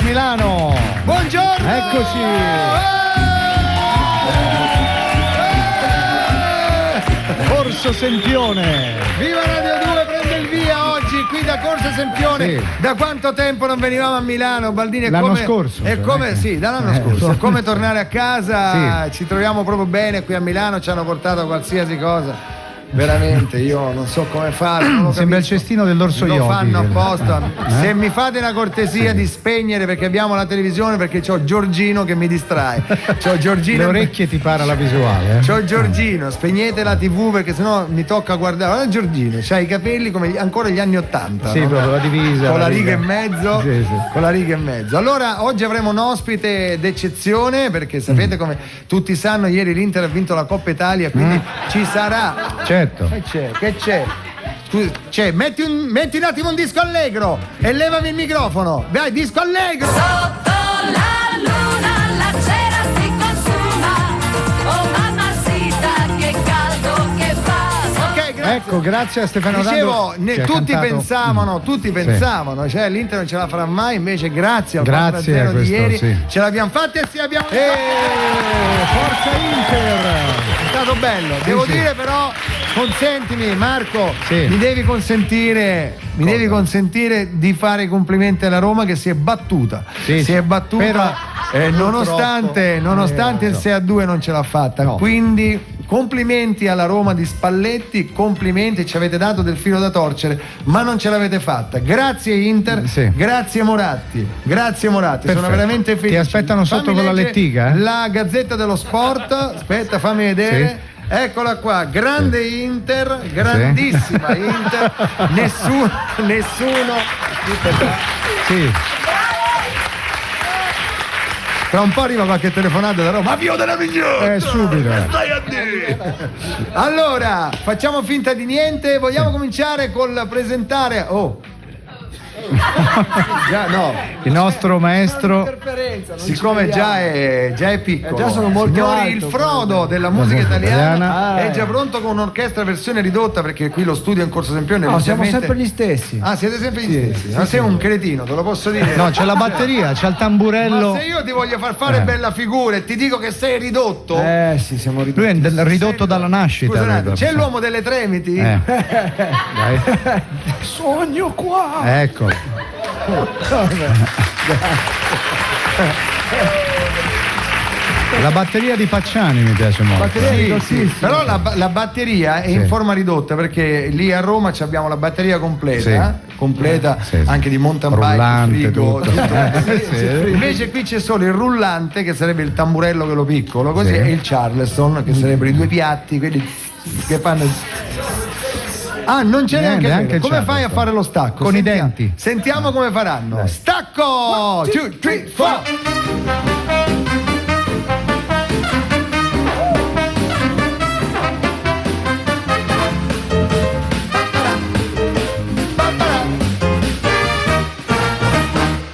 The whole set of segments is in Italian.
da Milano. Buongiorno. Eccoci. Corso Sempione. Viva Radio 2, prende il via oggi qui da Corso Sempione. Sì. Da quanto tempo non venivamo a Milano, Baldini? L'anno scorso. È come, sì, dall'anno scorso. È come tornare a casa, Sì. ci troviamo proprio bene qui a Milano, ci hanno portato qualsiasi cosa. Veramente, io non so come fare. Non lo Sembra il capisco. cestino dell'orso Lo Yogi. fanno apposta. Se mi fate una cortesia di spegnere perché abbiamo la televisione, perché c'ho Giorgino che mi distrae. C'ho Giorgino. Le orecchie ti para la visuale. C'ho Giorgino, spegnete la TV perché sennò mi tocca guardare. Guarda Giorgino, c'ha i capelli come ancora gli anni '80. Sì, no? proprio la divisa. Con la riga e mezzo. Sì, sì. Con la riga e mezzo. Allora, oggi avremo un ospite d'eccezione perché sapete come tutti sanno, ieri l'Inter ha vinto la Coppa Italia, quindi ci sarà. Certo. Che c'è? Scusa, metti un attimo un disco allegro e levami il microfono. Dai, disco allegro! Sotto la luna la cera si consuma. Oh mamma sita, che caldo che fa. Ok, grazie. Ecco, grazie a Stefano Dicevo, Dando, che ha tutti cantato. pensavano, cioè l'Inter non ce la farà mai, invece grazie al Grazie 4-0 a di questo, ieri sì. ce l'abbiamo fatta e sì, abbiamo Forza Inter! È stato bello, devo sì. dire però, consentimi Marco, Sì. mi devi consentire di fare i complimenti alla Roma che si è battuta, Sì, si è battuta però, nonostante il 6-2 non ce l'ha fatta, No. quindi complimenti alla Roma di Spalletti, complimenti, ci avete dato del filo da torcere, ma non ce l'avete fatta. Grazie Inter, Sì. grazie Moratti, sono Perfetto. veramente felice. Ti aspettano sotto Fammi con la leggere lettiga? La Gazzetta dello Sport, aspetta, fammi vedere. Eccola qua, grande Inter, grandissima Inter, nessuno. Sì. Tra un po' arriva qualche telefonata da Roma. Ma Vio della Migliore! Subito. Stai a dire! Allora, facciamo finta di niente, vogliamo cominciare col presentare. Già no. Il nostro maestro. Siccome già è piccolo, già sono molto signori, alto, il Frodo della musica italiana italiana. è già pronto con un'orchestra versione ridotta perché qui lo studio è in Corso Sempione. No, siamo ovviamente- sempre gli stessi. Ah, siete sempre gli stessi? Ma sei un cretino, te lo posso dire. No, c'è la batteria, c'è il tamburello. Ma se io ti voglio far fare bella figura e ti dico che sei ridotto. Sì, siamo Lui è ridotto dalla nascita. Scusa, un attimo, lui, c'è l'uomo delle Tremiti? Dai. Sogno qua. Ecco. La batteria di Pacciani mi piace molto. Sì. Però la batteria è in forma ridotta perché lì a Roma ci abbiamo la batteria completa, Sì. anche di mountain bike, Rullante, frigo, tutto. tutto. Invece qui c'è solo il rullante che sarebbe il tamburello quello piccolo, così Sì. e il Charleston che sarebbero i due piatti, quelli che fanno. Ah, non c'è neanche neanche il come fai a Charleston. fare lo stacco? Con i Sentiamo. denti. Sentiamo come faranno. Stacco! 2, 3, 4.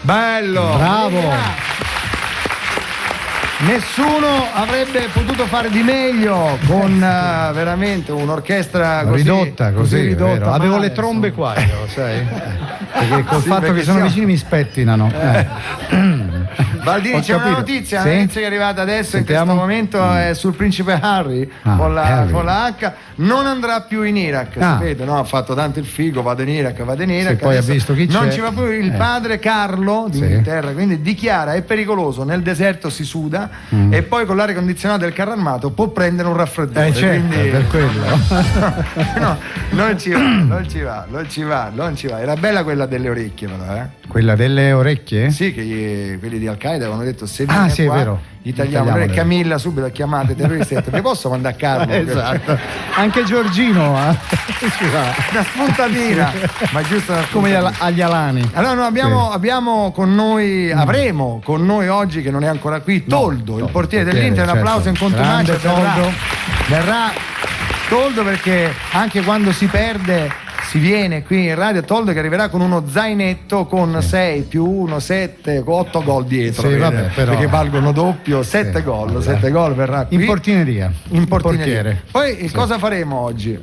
Bello! Bravo. Nessuno avrebbe potuto fare di meglio con veramente un'orchestra così Ridotta, così, è ridotta. vero. Avevo male, le trombe qua, io, lo sai? Perché col Sì, fatto perché che sono siamo- vicini mi spettinano. Baldini, Ho c'è una capito. notizia, Sì? una notizia che è arrivata adesso Sentiamo. in questo momento è sul principe Harry, con Harry. la H, non andrà più in Iraq, Ah. sapete, no? Ha fatto tanto il figo, vado in Iraq. Sì, poi ha adesso visto chi non c'è. ci va più il padre Carlo Sì. d'Inghilterra, quindi dichiara è pericoloso, nel deserto si suda e poi con l'aria condizionata del carro armato può prendere un raffreddore. Certo, quindi... per quello. No, non ci va. Era bella quella delle orecchie, però, Quella delle orecchie? Sì, che quelli di Al-Qaeda avevano detto se Ah, viene sì, è qua, vero. gli tagliamo. Allora Camilla subito ha chiamato i terroristi e ha detto vi posso mandare a Carlo? Esatto. Anche Giorgino ci va. Una spuntatina, ma giusto una Come spuntatina. agli alani. Allora noi abbiamo con noi, avremo con noi oggi che non è ancora qui, Toldo, il portiere dell'Inter, un certo. applauso in contumacia. Grande Toldo. Verrà Toldo perché anche quando si perde si viene qui in radio. Toldo che arriverà con uno zainetto con 6 più 1, 7, 8 gol dietro. Sì, vede? vabbè, però. Perché valgono doppio, 7 gol, 7 gol verrà qui. In portineria. In portineria. Portiere. Poi cosa faremo oggi?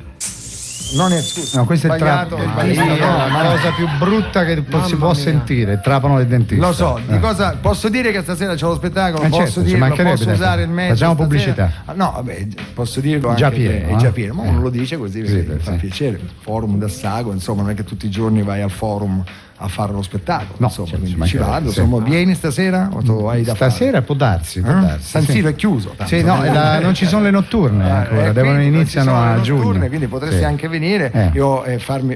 Non è scusa. No, questo è il sbagliato, la cosa più brutta che si può sentire, il trapano del dentista. Lo so, di cosa posso dire che stasera c'è lo spettacolo, posso certo, ci dirlo, mancherebbe, posso dai. usare il mezzo. Facciamo stasera. pubblicità. No, vabbè, posso dirlo Già anche pieno, che è già eh? pieno, ma uno lo dice così perché mi fa piacere. Forum da Sago, insomma, non è che tutti i giorni vai al forum a fare lo spettacolo, No, insomma, certo, quindi ci ci mancherebbe, vado, sì. insomma, vieni stasera o tu hai da fare? Stasera può darsi, San sì. Siro è chiuso. tanto. Sì, no, non ci sono le notturne ancora, Quindi iniziano non ci sono a le giugno. notturne, quindi potresti Sì. anche venire. Io,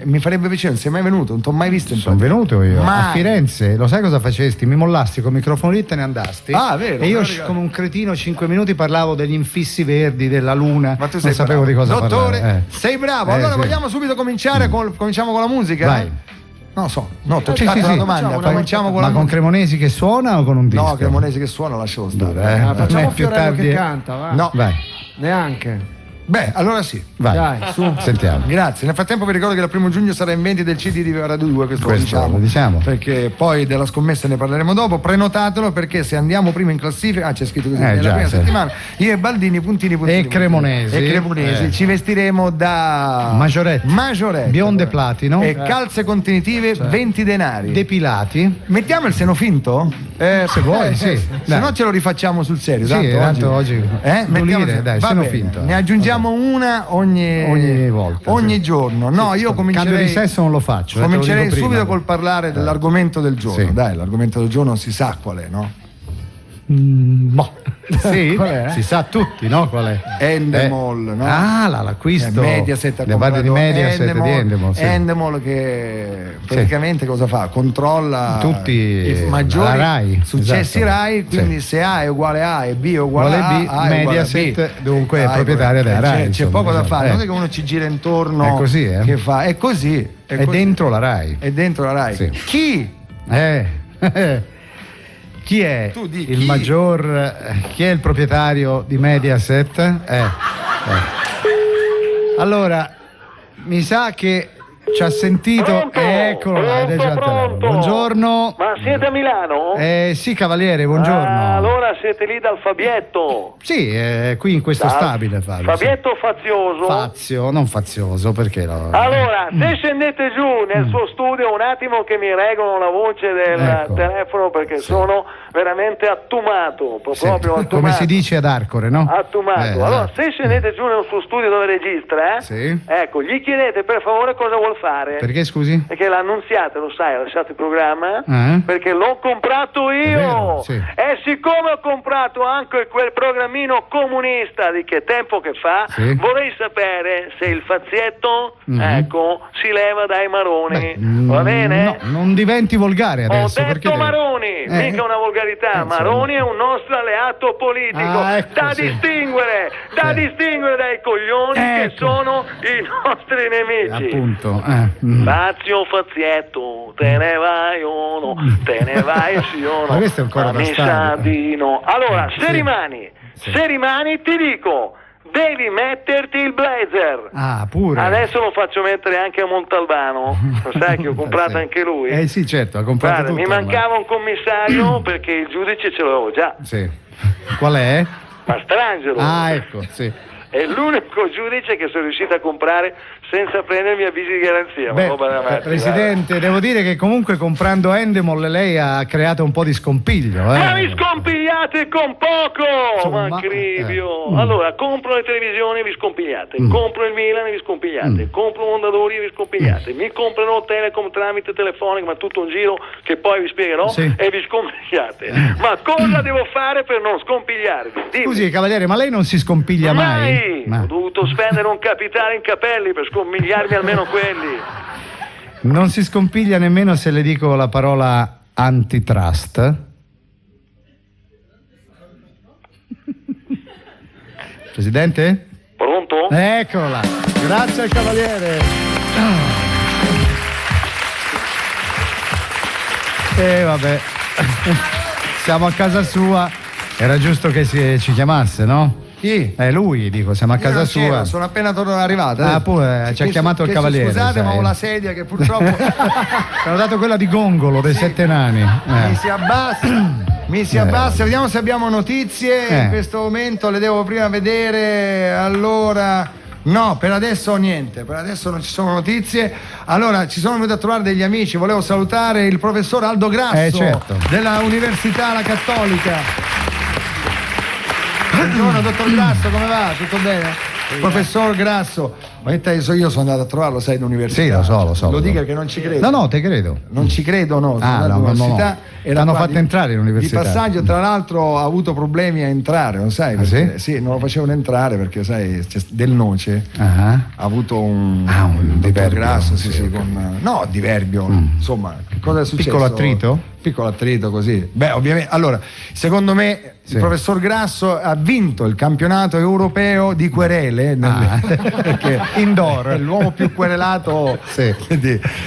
mi farebbe piacere, non sei mai venuto, non ti ho mai visto in Sono pratica. venuto io Mai. a Firenze, lo sai cosa facesti? Mi mollasti col microfono lì e te ne andasti. Ah, vero, E io me lo ricordo. come un cretino 5 minuti parlavo degli infissi verdi, della luna. Ma tu non sei sapevo bravo. di cosa Dottore, parlare. sei bravo. Allora sì. vogliamo subito cominciare cominciamo con la musica? Vai. Non lo so, no, ti ho Sì, fatto sì, una sì. domanda, cominciamo con Ma la con musica. Cremonesi che suona o con un disco? No, Cremonesi che suona, lascialo stare. Ah, Facciamo più Fiorello tardi. che canta, va. No, Vai, Neanche. beh, allora sì. vai. Dai, su. Sentiamo. Grazie. Nel frattempo vi ricordo che il 1 giugno sarà in vendita il CD di Radio 2, questo Lo diciamo. perché poi della scommessa ne parleremo dopo. Prenotatelo perché se andiamo prima in classifica, c'è scritto così, nella già, prima sì. settimana, io e Baldini, puntini. E Cremonesi. ci vestiremo da Maggioretti. Bionde platino. e calze contenitive 20 denari. Depilati. Mettiamo il seno finto? Se vuoi, sì. Se Dai. no ce lo rifacciamo sul serio. Sì, tanto oggi. Mettiamo Lire, dai, va seno bene. finto. Ne aggiungiamo una ogni volta. ogni sì. giorno. No, io Cambio di comincerei sesso non lo faccio. te lo comincerei dico prima. subito col parlare dell'argomento del giorno. Sì. Dai, l'argomento del giorno si sa qual è, no? Boh. Sì, Qual è? si sa tutti, no? Qual è? Endemol, no? Ah, l'acquisto. Mediaset ha le parte di comprato Mediaset di Endemol, sì. Endemol che praticamente cosa fa? Controlla Tutti, i maggiori la Rai, successi esatto. Rai, quindi Sì. se A è uguale A e B è uguale Uguale a B, A è uguale a B. Mediaset, dunque, è Ah, proprietaria della Rai, C'è insomma, poco da esatto. fare, non è che uno ci gira intorno. È così, Che fa? È così. È così. dentro la Rai. È dentro la Rai. Sì. Chi? Chi è Tu di il chi? maggior chi è il proprietario di Mediaset? Allora, mi sa che ci ha sentito. Pronto? Eccolo là, ed è già al telefono. Pronto? Buongiorno. Ma siete a Milano? Sì, cavaliere, buongiorno. Ah, allora siete lì dal Fabietto. Sì, qui in questo stabile, Fabio. Fabietto Fazioso. Fazio, non fazioso, perché no? Allora, se scendete giù nel suo studio un attimo che mi regolano la voce del Ecco. telefono perché sono veramente attumato, Sì, proprio attumato. come si dice ad Arcore, no? Attumato. Allora, se scendete giù nel suo studio dove registra, Sì. ecco, gli chiedete per favore cosa vuol fare. Perché scusi? Perché l'annunziate, lo sai, ha lasciato il programma? Eh? Perché l'ho comprato io! vero, sì. E siccome ho comprato anche quel programmino comunista di che tempo che fa, Sì. vorrei sapere se il fazietto, Mhm. ecco, si leva dai maroni. Beh, Va bene? No, non diventi volgare adesso. Ho perché detto deve- Maroni, mica una volgarità. insomma. Maroni è un nostro alleato politico Ah, ecco, da sì. distinguere dai coglioni che Ecco. sono i nostri nemici. Appunto. Fazio Fazietto, te ne vai o no? Te ne vai sì o no? Ma questo è un coro Ma mi bastardo. sa di no. Allora, Sì. se rimani ti dico, devi metterti il blazer. Ah, pure. Adesso lo faccio mettere anche a Montalbano. Lo sai che ho comprato Sì. anche lui? Sì, certo, ha comprato Guarda, tutto. mi mancava un commissario perché il giudice ce l'avevo già. Sì. Qual è? Mastrangelo. Ah, ecco, sì. È l'unico giudice che sono riuscito a comprare senza prendermi avvisi di garanzia. Beh, Ma roba da matti, Presidente, devo dire che comunque comprando Endemol lei ha creato un po' di scompiglio. Ma mi scompigliate con poco! Insomma, Ma Cribio! Allora, compro le televisioni e vi scompigliate, compro il Milan e vi scompigliate, compro Mondadori e vi scompigliate, mi comprano Telecom tramite telefonico, ma tutto un giro che poi vi spiegherò, Sì. e vi scompigliate. Ma cosa devo fare per non scompigliarvi? Dimmi. Scusi, cavaliere, ma lei non si scompiglia mai? Ho dovuto spendere un capitale in capelli per scompigliarmi almeno quelli. Non si scompiglia nemmeno se le dico la parola antitrust? Presidente? Pronto? Eccola, grazie al cavaliere. Vabbè, siamo a casa sua, era giusto che ci chiamasse, no? Chi? Lui, dico, siamo a Io casa non c'ero, sua. sono appena arrivato. Ah, pure, ci ha chiamato il cavaliere. Scusate, ma sai. ho la sedia che purtroppo Ti hanno dato quella di Gongolo dei 7 nani. mi si abbassa. Mi si abbassa, vediamo se abbiamo notizie. Eh. In questo momento le devo prima vedere. Allora, No, per adesso niente, per adesso non ci sono notizie. Allora, ci sono venuti a trovare degli amici, volevo salutare il professor Aldo Grasso certo. della Università La Cattolica. Buongiorno dottor Grasso, come va? Tutto bene? Professor Grasso, io sono andato a trovarlo, sai, in università. Sì, lo so. Lo dica che non ci credo. No, te credo. Non ci credo, no. Sono andato all'università. Era T'hanno qua fatto entrare in università. Di passaggio, tra l'altro, ha avuto problemi a entrare, lo sai? Perché, sì, non lo facevano entrare perché, sai, Del Noce ha avuto un diverbio. Grasso, sì, con diverbio. Insomma, che cosa è successo? Piccolo attrito? Piccolo attrito, così. Beh, ovviamente. Allora, secondo me il professor Grasso ha vinto il campionato europeo di querele perché indoor è l'uomo più querelato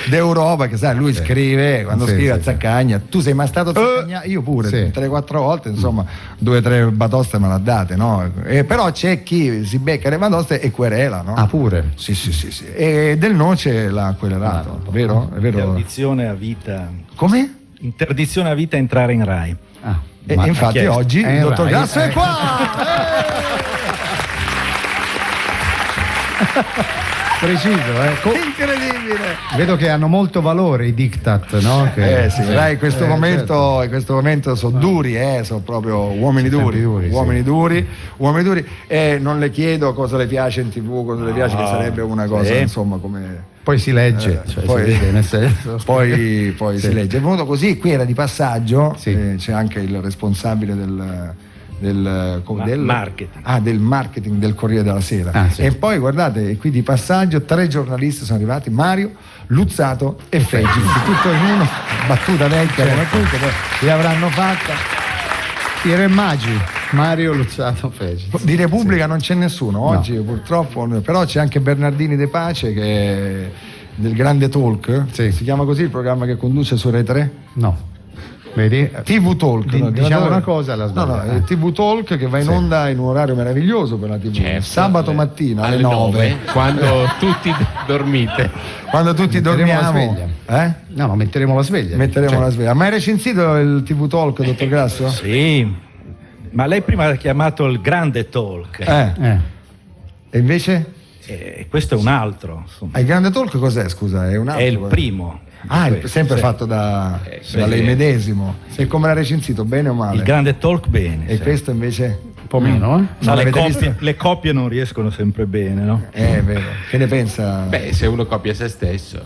d'Europa, che sai, lui scrive, quando scrive a Zaccagna. Tu sei mai stato a Zaccagna? Io pure, 3-4 volte, insomma, 2-3 batoste me l'ha date, no? Però c'è chi si becca le batoste e querela, no? Ah, pure? Sì. E Del Noce l'ha querelato, vero? È vero? Interdizione a vita. Come? Interdizione a vita entrare in Rai. E infatti oggi il dottor Grasso è qua! Preciso, Incredibile! Vedo che hanno molto valore i diktat, no? Rai in questo momento sono duri, sono proprio uomini duri. Uomini duri. Non le chiedo cosa le piace in TV, cosa le piace, che sarebbe una cosa, insomma, come. Poi si legge, poi, si vede, nel senso. poi si legge. È venuto così, qui era di passaggio, c'è anche il responsabile del marketing. Del marketing del Corriere della Sera. E poi guardate, qui di passaggio 3 giornalisti sono arrivati, Mario, Luzzato e Feggi, tutto in uno, battuta vecchia come tutte, poi li avranno fatta. I Re Magi, Mario, Luzzato, Feggi. Di Repubblica non c'è nessuno oggi, purtroppo, però c'è anche Bernardini De Pace, che è del Grande Talk, si chiama così il programma che conduce su Rai 3? No. Vedi? TV Talk, diciamo una cosa alla sbagliata. No, TV Talk che va in onda in un orario meraviglioso per la TV, sabato mattina alle 9, quando tutti dormite. Quando tutti dormiamo. No, metteremo la sveglia. La sveglia. Ma hai recensito il TV Talk, dottor Grasso? Sì, ma lei prima ha chiamato il Grande Talk. E invece? Questo è un altro. Il Grande Talk cos'è, scusa? È un altro? È il primo. Sempre fatto da lei medesimo. E come l'ha recensito, bene o male? Il Grande Talk bene. E questo invece? Un po' meno, le coppie non riescono sempre bene, no? È vero. Che ne pensa? Beh, se uno copia se stesso.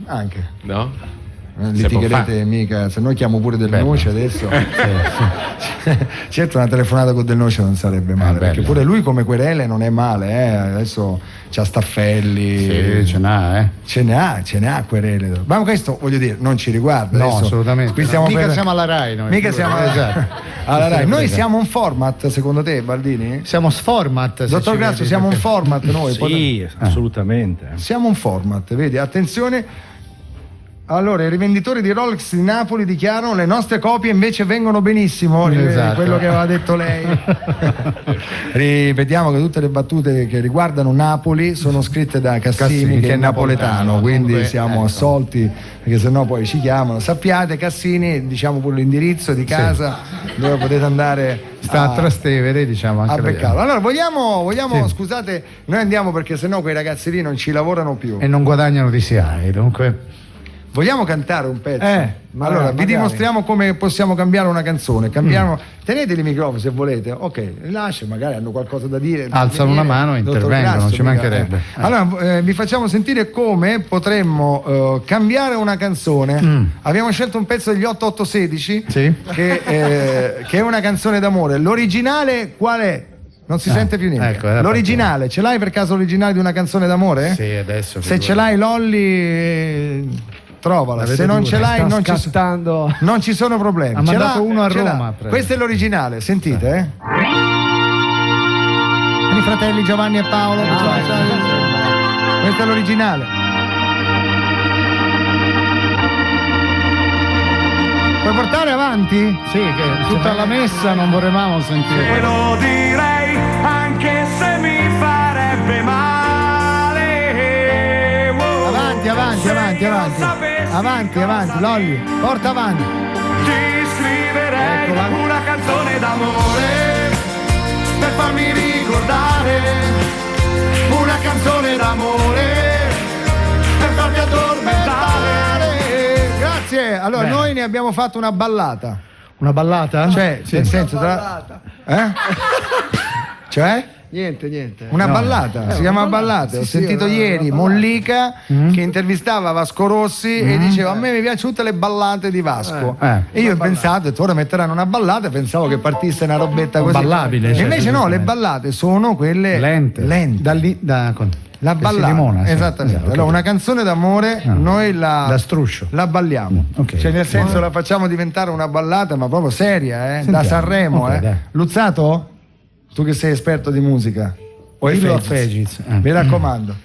Anche. No? Litigherete mica, se noi chiamo pure Del Noce adesso. Certo, una telefonata con Del Noce non sarebbe male, perché pure lui come querele non è male, adesso c'ha Staffelli. Ce n'ha querele. Ma questo, voglio dire, non ci riguarda. No, adesso, assolutamente. Mica siamo alla Rai noi. Mica siamo alla Rai. Noi siamo un format, secondo te, Baldini? Siamo sformat. Dottor Grasso, siamo un format noi. Sì, assolutamente. Siamo un format, vedi, attenzione. Allora, i rivenditori di Rolex di Napoli dichiarano: le nostre copie invece vengono benissimo. Quello che aveva detto lei. Ripetiamo che tutte le battute che riguardano Napoli sono scritte da Cassini, che è napoletano, quindi comunque, siamo assolti, perché sennò poi ci chiamano. Sappiate, Cassini, diciamo pure l'indirizzo di casa dove potete andare. Sta a Trastevere, diciamo, anche a beccarlo. Allora, vogliamo scusate, noi andiamo perché sennò quei ragazzi lì non ci lavorano più. E non guadagnano di SIAE, dunque. Vogliamo cantare un pezzo? Allora, vi dimostriamo come possiamo cambiare una canzone. Tenete i microfoni se volete. Ok, lascia, magari hanno qualcosa da dire. Alzano una mano e intervengono, non ci mancherebbe. Allora, vi facciamo sentire come potremmo cambiare una canzone. Abbiamo scelto un pezzo degli 8816 che è una canzone d'amore. L'originale qual è? Non si sente più niente. Ecco, l'originale, ce l'hai per caso l'originale di una canzone d'amore? Sì, adesso. Se ce l'hai, Lolli, trovala. Se non ce l'hai, non ci sono problemi. Ha mandato uno a Roma. Questo è l'originale, sentite, I fratelli Giovanni e Paolo. Questo è l'originale. Puoi portare avanti? Sì, che tutta la messa non vorremmo sentire. Te lo direi anche se mi farebbe male. Avanti, Lolli, porta avanti. Ti scriverei una canzone d'amore per farmi ricordare una allora Bene. noi ne abbiamo fatto una ballata. Una ballata? Cioè, Sì. nel senso Cioè? Niente. Una ballata, si chiama ballata. Ho sentito ieri Mollica che intervistava Vasco Rossi e diceva: a me mi piacciono tutte le ballate di Vasco. E io ho pensato, ora metteranno una ballata, pensavo che partisse una robetta così. Ballabile, E invece no, certo. le ballate sono quelle Lente. La che si ballata, limona, sì. esattamente. Esatto, Allora, una canzone d'amore, noi la struscio. la balliamo. Ok. Cioè, nel senso, la facciamo diventare una ballata, ma proprio seria, da Sentiamo. Sanremo. Ok, dai. Luzzato? Tu che sei esperto di musica. O Dillo a Fegiz? Fegiz. Mi raccomando.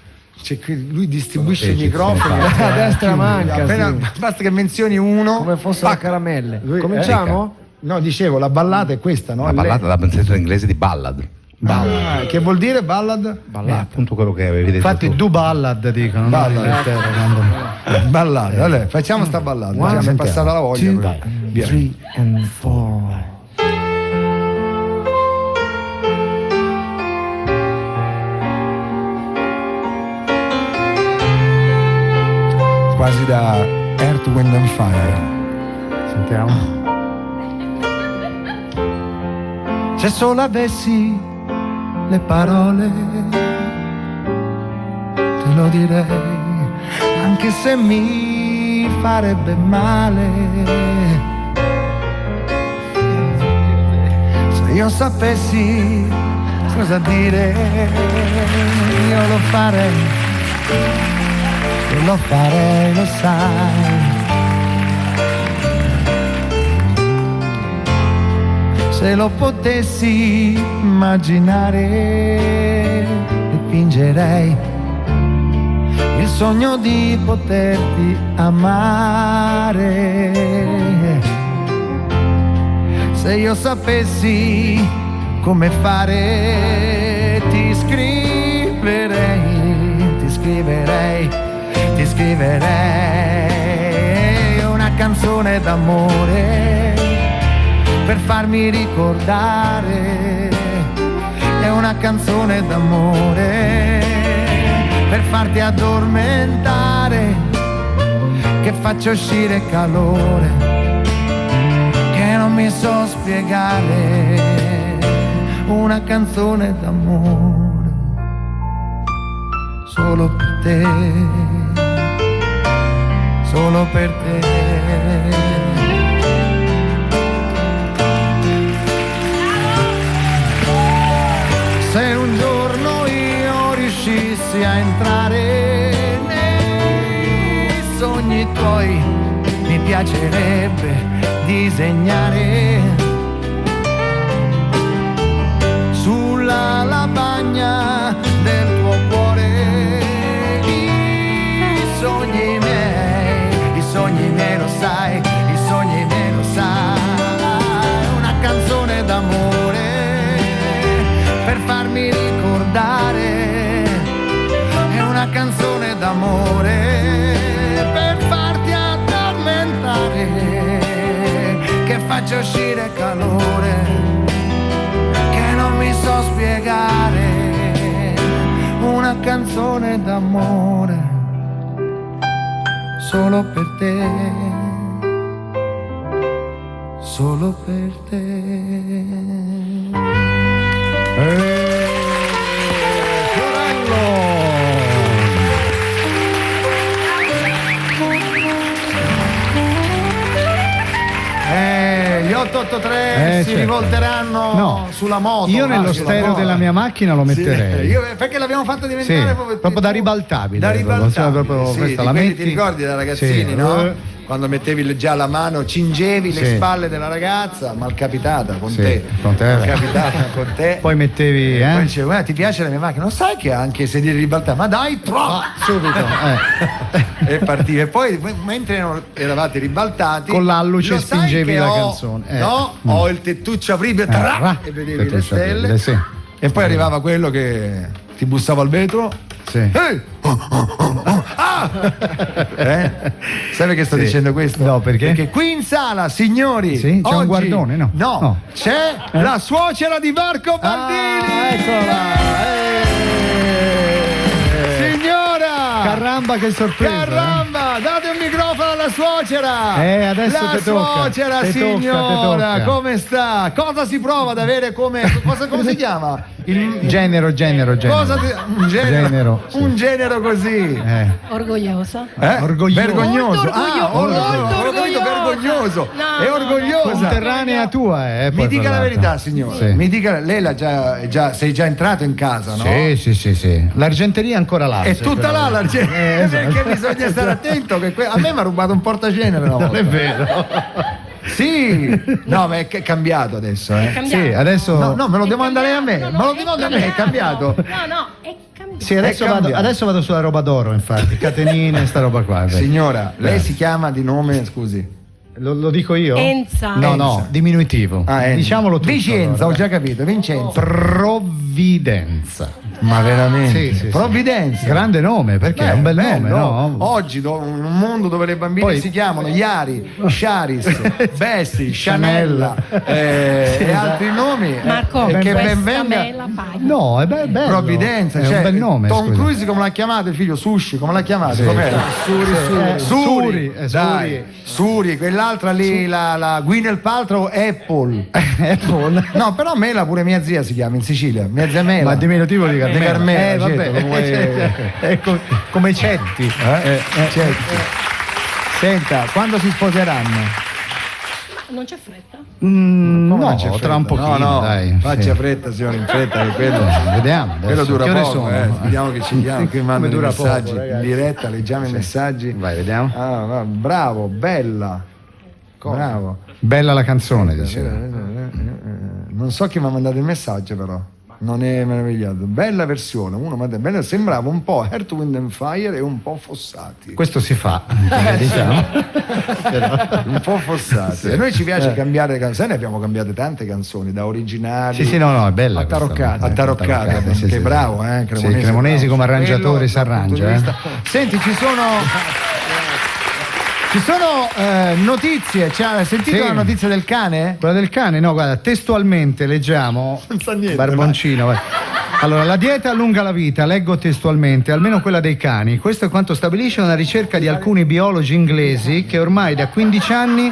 Cioè, qui lui distribuisce i Fegiz, microfoni A destra manca, appena, sì. basta che menzioni uno Come fossero pac. caramelle. Lui- Cominciamo? No, dicevo, la ballata è questa, no? La ballata dal senso inglese di ballad. Ah, che vuol dire ballad? Appunto quello che avevi detto Infatti tu. du ballad dicono, Ballad. no? In Inghilterra, quando- Ballata, allora, facciamo sta ballata. Già mi è sentiamo. passata la voglia. Two, però. Via. 3 and 4. Quasi da Earth, Wind and Fire. Sentiamo. Se solo avessi le parole, te lo direi, anche se mi farebbe male. Se io sapessi cosa dire, io lo farei, lo sai. Se lo potessi immaginare, dipingerei il sogno di poterti amare. Se io sapessi come fare, ti scriverei una canzone d'amore per farmi ricordare, è una canzone d'amore per farti addormentare, che faccia uscire calore, che non mi so spiegare, una canzone d'amore solo per te, solo per te. Se un giorno io riuscissi a entrare nei sogni tuoi, mi piacerebbe disegnare sulla lavagna del tuo cuore i sogni miei, lo sai, i sogni miei, lo sai, una canzone d'amore per farmi ricordare, è una canzone d'amore per farti addormentare, che faccia uscire calore, che non mi so spiegare, una canzone d'amore solo per te, solo per te. Gli 883 si certo. rivolteranno No, sulla moto. io nello sulla stereo moto. della mia macchina lo metterei. Sì, perché l'abbiamo fatto diventare Sì, proprio, proprio da ribaltabile, Da ribaltabile, proprio sì, questa di la quelli, metti. ti ricordi da ragazzini, Sì. no? Quando mettevi già la mano, cingevi le Sì. spalle della ragazza, malcapitata con Sì, te. con te. Malcapitata con te. Poi mettevi, Poi dicevo, guarda, ti piace la mia macchina? Non sai che ha anche sedili ribaltati? Ma dai, subito. E partivi. E poi mentre eravate ribaltati, Con l'alluce lo sai spingevi che la ho- canzone. No, ho il tettuccio apribile e vedevi le stelle. Sì. E poi arrivava quello che ti bussava al vetro. Sì. Ehi! Ah! Sai perché sto Sì. dicendo questo? No, perché? Perché qui in sala, signori, Sì, c'è un oggi- guardone, no? No. c'è la suocera di Marco Bandini. Eccola! Signora! Caramba, che sorpresa! Caramba, date un microfono alla la suocera! Adesso la te tocca. suocera, Te signora, tocca. come sta? Cosa si prova ad avere come si chiama? Il Genero. Cosa un genero? Sì. Un genero così. Orgogliosa. Orgoglioso. Vergognoso. Molto Ho capito, vergognoso. No, è orgogliosa. Conterranea tua, Mi dica la verità, signora. Sì. Mi dica, lei sei già entrato in casa, no? Sì. L'argenteria è ancora là. È tutta là l'argenteria. Esatto. Perché bisogna stare attento che a me mi ha rubato un portacenere una volta. Non è vero. Sì, no, ma è cambiato adesso, eh? Sì, adesso. No, me lo devo mandare a me. Me lo devo mandare a me, è cambiato. No, è cambiato. Sì, adesso vado sulla roba d'oro, infatti, catenine, sta roba qua. Dai. Signora, lei si chiama di nome, scusi? Lo dico io? Enza. No, diminutivo. Diciamolo tutto. Vicenza, allora. ho già capito, Vincenzo. Provvidenza. Ma veramente? Sì. Provvidenza. Grande nome, perché è un bel nome, no? Oggi, in un mondo dove le bambine si chiamano Iari, Sharis, Bessi, Chanella e altri nomi. Marco, che ben questa venga. me la paghi. No, è bello. Provvidenza, è cioè, un bel nome. Tom scusa. Cruise come l'ha chiamato il figlio? Sushi, come l'ha chiamato? Sì. Com'era? Suri. Dai, Suri, quell'altra lì, la Gwyneth Paltrow, Apple. Apple. No, però Mela pure mia zia si chiama in Sicilia, mia zia Mela. Ma diminutivo di Carmela. Carmela, Vabbè. certo, lo vuoi- Come Cetti. certo. Senta, quando si sposeranno? Non c'è fretta? Come No, non c'è fretta? tra un pochino, no, dai. faccia Sì. fretta, signore, in fretta, che quello. Vediamo. Quello adesso. dura Che ore poco, sono? Vediamo che ci diamo, qui mandano i dura messaggi poco, in ragazzi? diretta, leggiamo i messaggi. Vai, vediamo. Bravo, bella. Bravo. Bella la canzone, diceva. Non so chi mi ha mandato il messaggio, però. Non è meravigliato. Bella versione, bella, sembrava un po' Earth, Wind and Fire e un po' Fossati. Questo si fa, diciamo. Un po' Fossati. Sì. E noi ci piace cambiare canzoni, ne abbiamo cambiate tante canzoni, da originali Sì, no, è bella. a taroccate. Che sì, bravo, Cremonesi. Sì, Cremonesi come arrangiatore si arrangia. Senti, ci sono notizie, hai sentito Sì. la notizia del cane? Quella del cane, no, guarda, testualmente leggiamo. Non sa niente. Barboncino. Vai. Allora, la dieta allunga la vita, leggo testualmente, almeno quella dei cani. Questo è quanto stabilisce una ricerca di alcuni biologi inglesi che ormai da 15 anni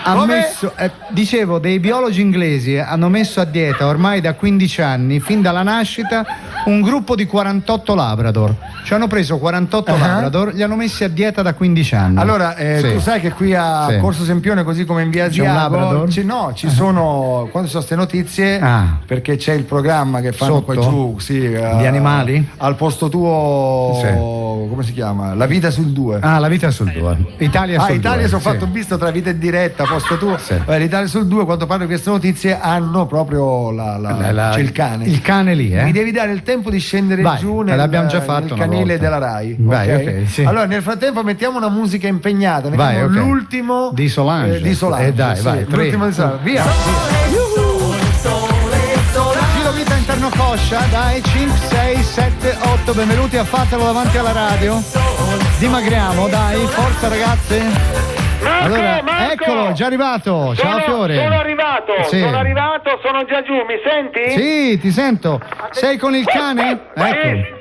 hanno messo, dicevo, dei biologi inglesi hanno messo a dieta ormai da 15 anni, fin dalla nascita, un gruppo di 48 Labrador. Ci hanno preso 48 Labrador, li hanno messi a dieta da 15 anni. Allora, Sì. tu sai che qui a Sì. Corso Sempione, così come in via C'è un Labrador? Labrador, ci sono, quando ci sono queste notizie, perché c'è il programma che fanno Sotto? qua giù, Di animali? Al posto tuo, Sì. come si chiama? La vita sul 2. La vita sul 2. Italia sul 2. Italia sono sì. fatto visto tra vita e diretta, posto tuo. Sì. L'Italia sul 2, quando parlo di queste notizie, hanno proprio c'è il cane. Il cane lì, Mi devi dare il tempo di scendere Vai, giù te l'abbiamo già fatto nel una canile volta. della Rai. Vai, ok? ok, sì. Allora, nel frattempo mettiamo una musica impegnata. Vai, Mettiamo ok. l'ultimo Di Solange. di Solange. Dai, sì, vai, tre. l'ultimo di Solange. Via. Giro vita interno coscia, dai, 5, 6, 7, 8, benvenuti a Fatelo davanti alla radio. Dimagriamo, dai, forza ragazze. Allora, Marco! eccolo, già arrivato. Ciao Fiore. Sono arrivato, Sì. sono già giù, mi senti? Sì, ti sento. Sei con il cane? Ecco.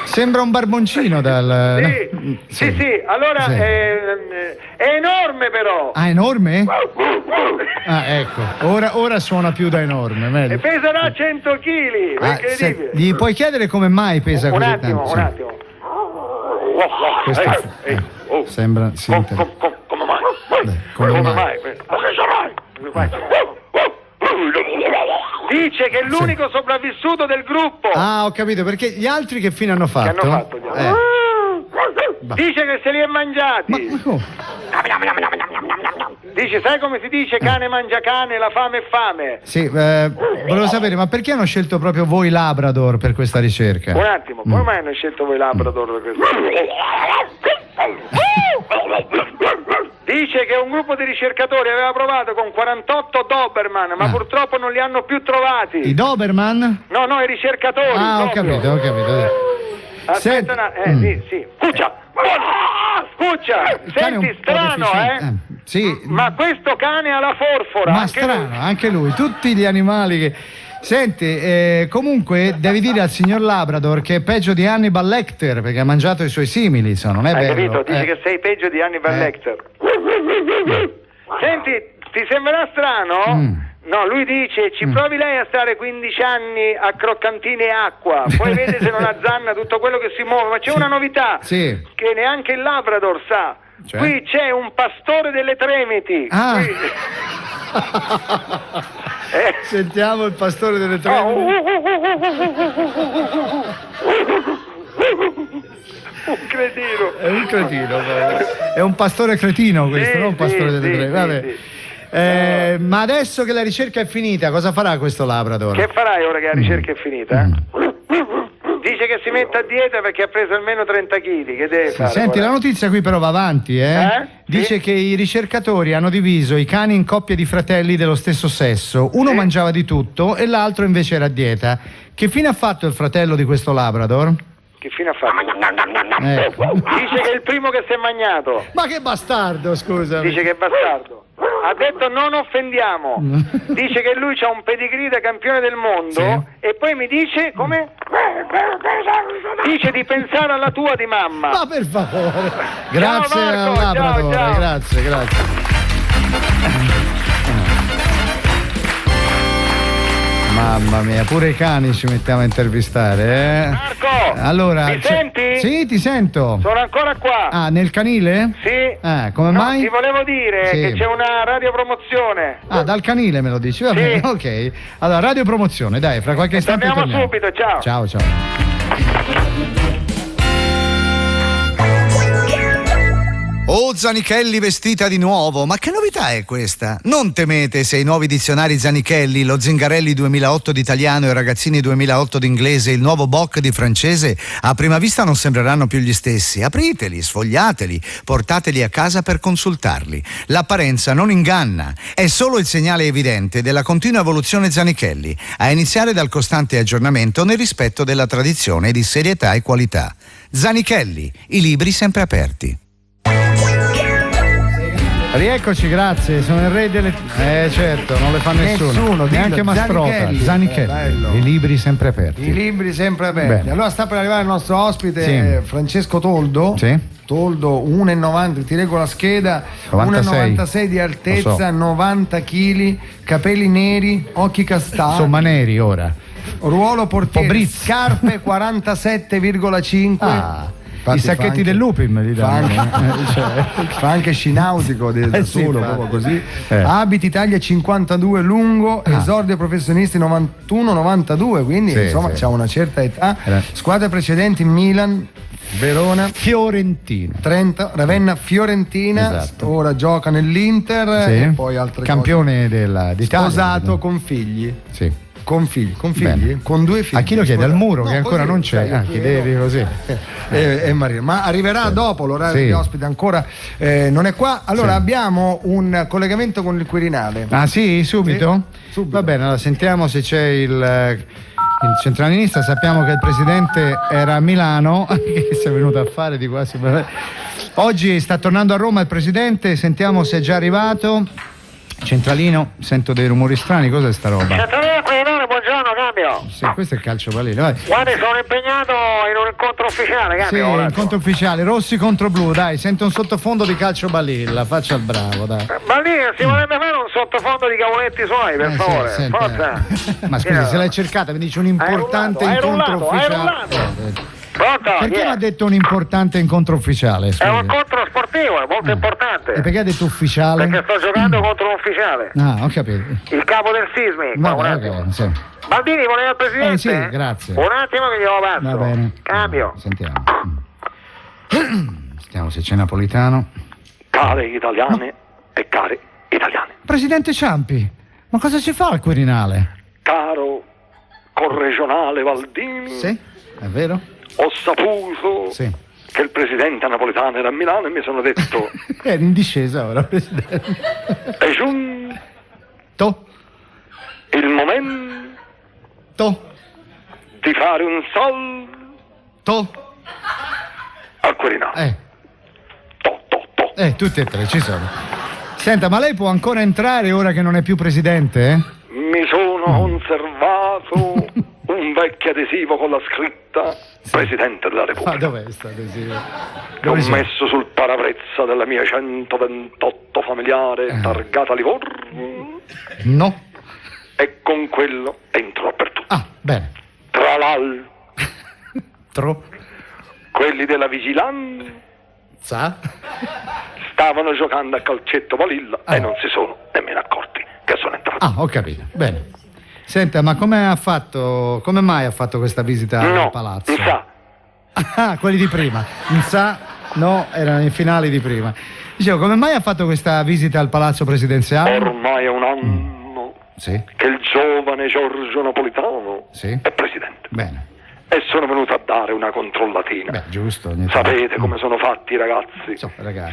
Sembra un barboncino dal. Sì, allora Sì. è enorme però. Ah, enorme? Ah, ecco. Ora suona più da enorme, E meglio. peserà 100 kg, è incredibile. Gli puoi chiedere come mai pesa un così attimo, tanto? un attimo. Questo sembra Come mai? come mai? Ma che sarai? Dice che è l'unico sopravvissuto del gruppo. Ah, ho capito, perché gli altri che fine hanno fatto? Che hanno fatto gli altri? Dice che se li è mangiati. Ma come? Dice, sai come si dice cane mangia cane, la fame è fame? Sì, volevo sapere, ma perché hanno scelto proprio voi Labrador per questa ricerca? Un attimo, come mai hanno scelto voi Labrador per questo? Dice che un gruppo di ricercatori aveva provato con 48 Doberman, ma purtroppo non li hanno più trovati. I Doberman? No, i ricercatori. Ah, ho proprio. capito. Aspetta, sì. Scuccia! Il cane è un Senti, po' strano, deficiente. Sì. Ma questo cane ha la forfora. Ma anche strano, lui. anche lui, tutti gli animali che. Senti, comunque devi dire al signor Labrador che è peggio di Hannibal Lecter perché ha mangiato i suoi simili, insomma, non è Hai vero? capito? Dici che sei peggio di Hannibal Lecter. Senti, ti sembrerà strano? No, lui dice, ci provi lei a stare 15 anni a croccantini e acqua, poi vede se non azzanna tutto quello che si muove, ma c'è una novità che neanche il Labrador sa. Cioè? Qui c'è un pastore delle Tremiti. Ah. Sentiamo il pastore delle Tremiti. Un cretino. È un cretino. È un pastore cretino questo, non un pastore delle Tremiti. Vabbè. Ma adesso che la ricerca è finita, cosa farà questo Labrador? Che farai ora che la ricerca è finita? Dice che si mette a dieta perché ha preso almeno 30 kg. Che deve fare? Senti, la notizia qui però va avanti, Dice che i ricercatori hanno diviso i cani in coppie di fratelli dello stesso sesso. Uno mangiava di tutto e l'altro invece era a dieta. Che fine ha fatto il fratello di questo Labrador? Che fine ha fatto? Dice che è il primo che si è magnato. Ma che bastardo, scusa. Dice che è bastardo. Ha detto non offendiamo. Dice che lui c'ha un pedigree da campione del mondo e poi mi dice come? Dice di pensare alla tua di mamma. Ma per favore. Grazie al Labrador, ciao. grazie. Mamma mia, pure i cani ci mettiamo a intervistare, Marco, allora, mi senti? Sì, ti sento. Sono ancora qua. Ah, nel canile? Sì. Come mai? Ti volevo dire che c'è una radiopromozione. Ah, dal canile me lo dici? Va bene, ok. Allora, radiopromozione, dai, fra qualche istante torniamo subito, ciao. Ciao. Oh, Zanichelli vestita di nuovo, ma che novità è questa? Non temete se i nuovi dizionari Zanichelli, lo Zingarelli 2008 d'italiano e il Ragazzini 2008 d'inglese e il nuovo Bock di francese a prima vista non sembreranno più gli stessi. Apriteli, sfogliateli, portateli a casa per consultarli. L'apparenza non inganna, è solo il segnale evidente della continua evoluzione Zanichelli, a iniziare dal costante aggiornamento nel rispetto della tradizione di serietà e qualità. Zanichelli, i libri sempre aperti. Rieccoci, grazie, sono il re delle... certo, non le fa nessuno neanche Mastrota. Zanichelli, i libri sempre aperti. I libri sempre aperti. Bene. Allora sta per arrivare il nostro ospite, Francesco Toldo. Toldo 1,90, ti leggo la scheda, 1,96 di altezza, 90 kg, capelli neri, occhi castani. Insomma neri ora. Ruolo portiere, scarpe 47,5. I sacchetti del Lupim li danno. Fa anche sci nautico da solo, proprio così. Abiti taglia 52 lungo, esordio professionisti 91-92, quindi insomma c'ha una certa età. Squadre precedenti Milan, Verona, Fiorentina, Trento, Ravenna, Fiorentina, ora gioca nell'Inter e poi altre campione d'Italia. Sposato con figli. Con figli? Bene. Con 2 figli. A chi lo chiede? Al muro, che ancora non c'è. Chiedevi così. Maria. Ma arriverà dopo, l'orario di ospite ancora non è qua. Allora abbiamo un collegamento con il Quirinale. Ah sì? Subito? Subito. Va bene, allora sentiamo se c'è il centralinista. Sappiamo che il presidente era a Milano, che si è venuto a fare di quasi. Oggi sta tornando a Roma il presidente, sentiamo se è già arrivato. Centralino, sento dei rumori strani, cos'è sta roba? Centralino, Quirinale, buongiorno, Cambio. Sì, questo è il calcio pallino, vai. Guardi, sono impegnato in un incontro ufficiale, Cambio. Sì, incontro ufficiale, rossi contro blu, dai, sento un sottofondo di calcio balilla, faccia il bravo, dai. Balilla, si vorrebbe fare un sottofondo di cavoletti suoi, per favore, forza. Ma scusi, se l'hai cercata, mi dice un importante incontro ufficiale. Pronto? Perché mi ha detto un importante incontro ufficiale? Scusi? È un incontro sportivo, è molto importante. E perché ha detto ufficiale? Perché sto giocando contro un ufficiale. Ah, ho capito. Il capo del Sismi. Sì. Baldini, voleva il presidente? Sì, grazie. Un attimo che glielo passo. Va bene. Cambio. Sentiamo. Sentiamo se c'è Napolitano. Care italiane e cari italiani. Presidente Ciampi, ma cosa ci fa al Quirinale? Caro corregionale Baldini. Sì, è vero? Ho saputo che il presidente napoletano era a Milano e mi sono detto è in discesa ora, presidente. È giunto il momento di fare un salto al Quirinale. Tutti e tre ci sono. Senta, ma lei può ancora entrare ora che non è più presidente? Mi sono sono conservato un vecchio adesivo con la scritta Presidente della Repubblica. Ma dov'è sta adesivo? Che ho messo sul parabrezza della mia 128 familiare targata Livorno. No. E con quello entro dappertutto. Ah, bene. Tra l'altro, Tro. quelli della vigilanza stavano giocando a calcetto balilla e non si sono nemmeno accorti che sono entrato. Ah, ho capito. Bene. Senta, ma come mai ha fatto questa visita al palazzo? Non sa. Ah, quelli di prima. Non sa? No, erano i finali di prima. Dicevo, come mai ha fatto questa visita al palazzo presidenziale? Ormai è un anno che il giovane Giorgio Napolitano è presidente. Bene. E sono venuto a dare una controllatina. Beh, giusto. Sapete come sono fatti i ragazzi?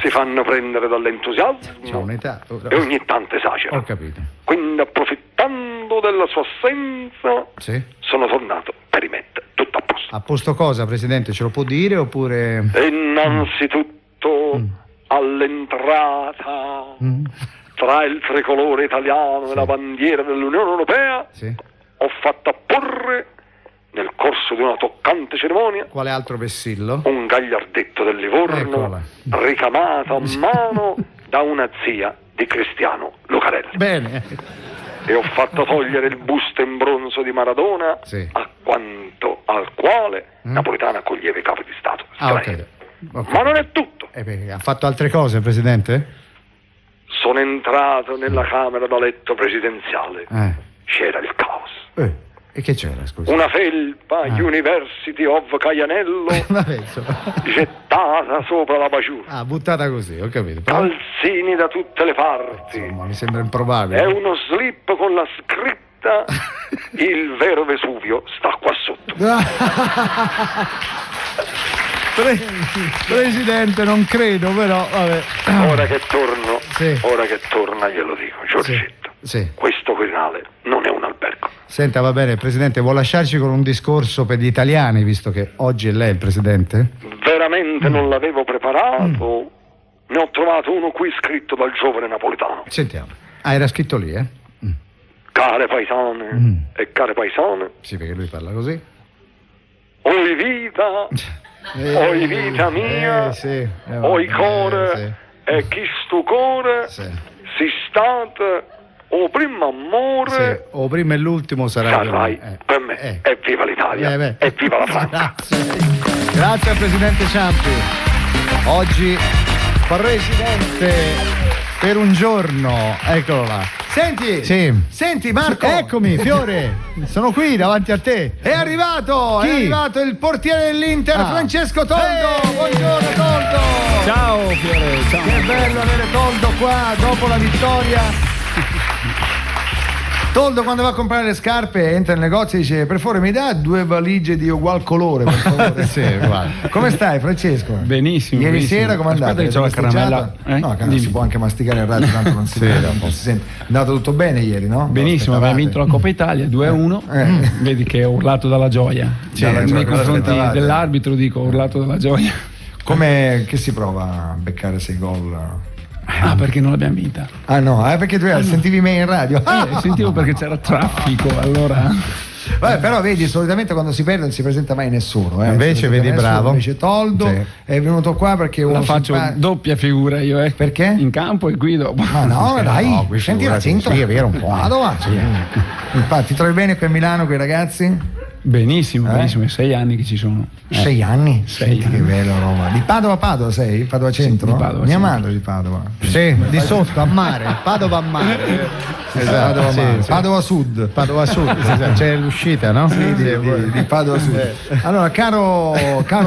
Si fanno prendere dall'entusiasmo c'è un'età. e ogni tanto esagerano. Ho capito. Quindi, approfittando della sua assenza, sono tornato per rimettere tutto a posto. A posto cosa, Presidente? Ce lo può dire oppure... Innanzitutto all'entrata tra il tricolore italiano e la bandiera dell'Unione Europea ho fatto apporre nel corso di una toccante cerimonia quale altro vessillo? Un gagliardetto del Livorno ricamato a mano da una zia di Cristiano Lucarelli. Bene. E ho fatto togliere il busto in bronzo di Maradona accanto al quale Napolitano accoglieva i capi di Stato. Okay. Ma non è tutto. Ha fatto altre cose, Presidente? Sono entrato nella camera da letto presidenziale. C'era il caos. E che c'era, scusa? Una felpa University of Caianello gettata sopra la baciura. Ah, buttata così, ho capito. Calzini da tutte le parti. Insomma, mi sembra improbabile. È uno slip con la scritta il vero Vesuvio sta qua sotto. Presidente, non credo, però vabbè. Ora che torna glielo dico, Giorgetto. Questo Quirinale non è un albergo. Senta, va bene, Presidente, vuol lasciarci con un discorso per gli italiani, visto che oggi è lei il Presidente? Veramente non l'avevo preparato. Ne ho trovato uno qui scritto dal giovane Napolitano. Sentiamo. Ah, era scritto lì, Care paesane e care paesane. Sì, perché lui parla così. Oi vita mia, oi core, e chi sto core, si state, o primo amore, o prima e l'ultimo sarà per me. E viva l'Italia, e viva la Francia. Grazie al Presidente Ciampi. Oggi Presidente per un giorno, eccolo là. Senti Marco, eccomi Fiore, sono qui davanti a te. È arrivato il portiere dell'Inter, Francesco Toldo. Buongiorno Toldo. Ciao Fiore, ciao. Che bello avere Toldo qua dopo la vittoria. Toldo quando va a comprare le scarpe entra nel negozio e dice: per favore mi dà 2 valigie di ugual colore, per favore. Come stai Francesco? Benissimo. Ieri sera come è andato? Aspetta, c'ho la caramella. No, si può anche masticare il radio, tanto non si vede, non si sente. È andato tutto bene ieri, no? Benissimo, abbiamo vinto la Coppa Italia 2-1. Vedi che ho urlato dalla gioia. Nei confronti dell'arbitro dico ho urlato dalla gioia. Come che si prova a beccare 6 gol? Perché non l'abbiamo vinta. Ah no, perché tu sentivi me in radio? Sentivo perché c'era traffico, allora. Vabbè, però vedi, solitamente quando si perde non si presenta mai nessuno. Invece vedi, bravo. Invece Toldo è venuto qua perché la faccio doppia figura io, Perché? In campo e qui dopo. Ma no, dai, senti la cintura. Sì, è vero, un po'. Infatti, ti trovi bene qui a Milano con i ragazzi? Benissimo, benissimo, è 6 anni che ci sono. 6 anni? 6 Senti anni. che bello Roma. Di Padova sei? Padova centro? Sì, di Padova, Mia centro. madre di Padova. Sì, di sotto a mare, Padova a mare. Esatto, Padova Sud. Padova Sud, c'è l'uscita, no? Sì, di Padova Sud. Allora, caro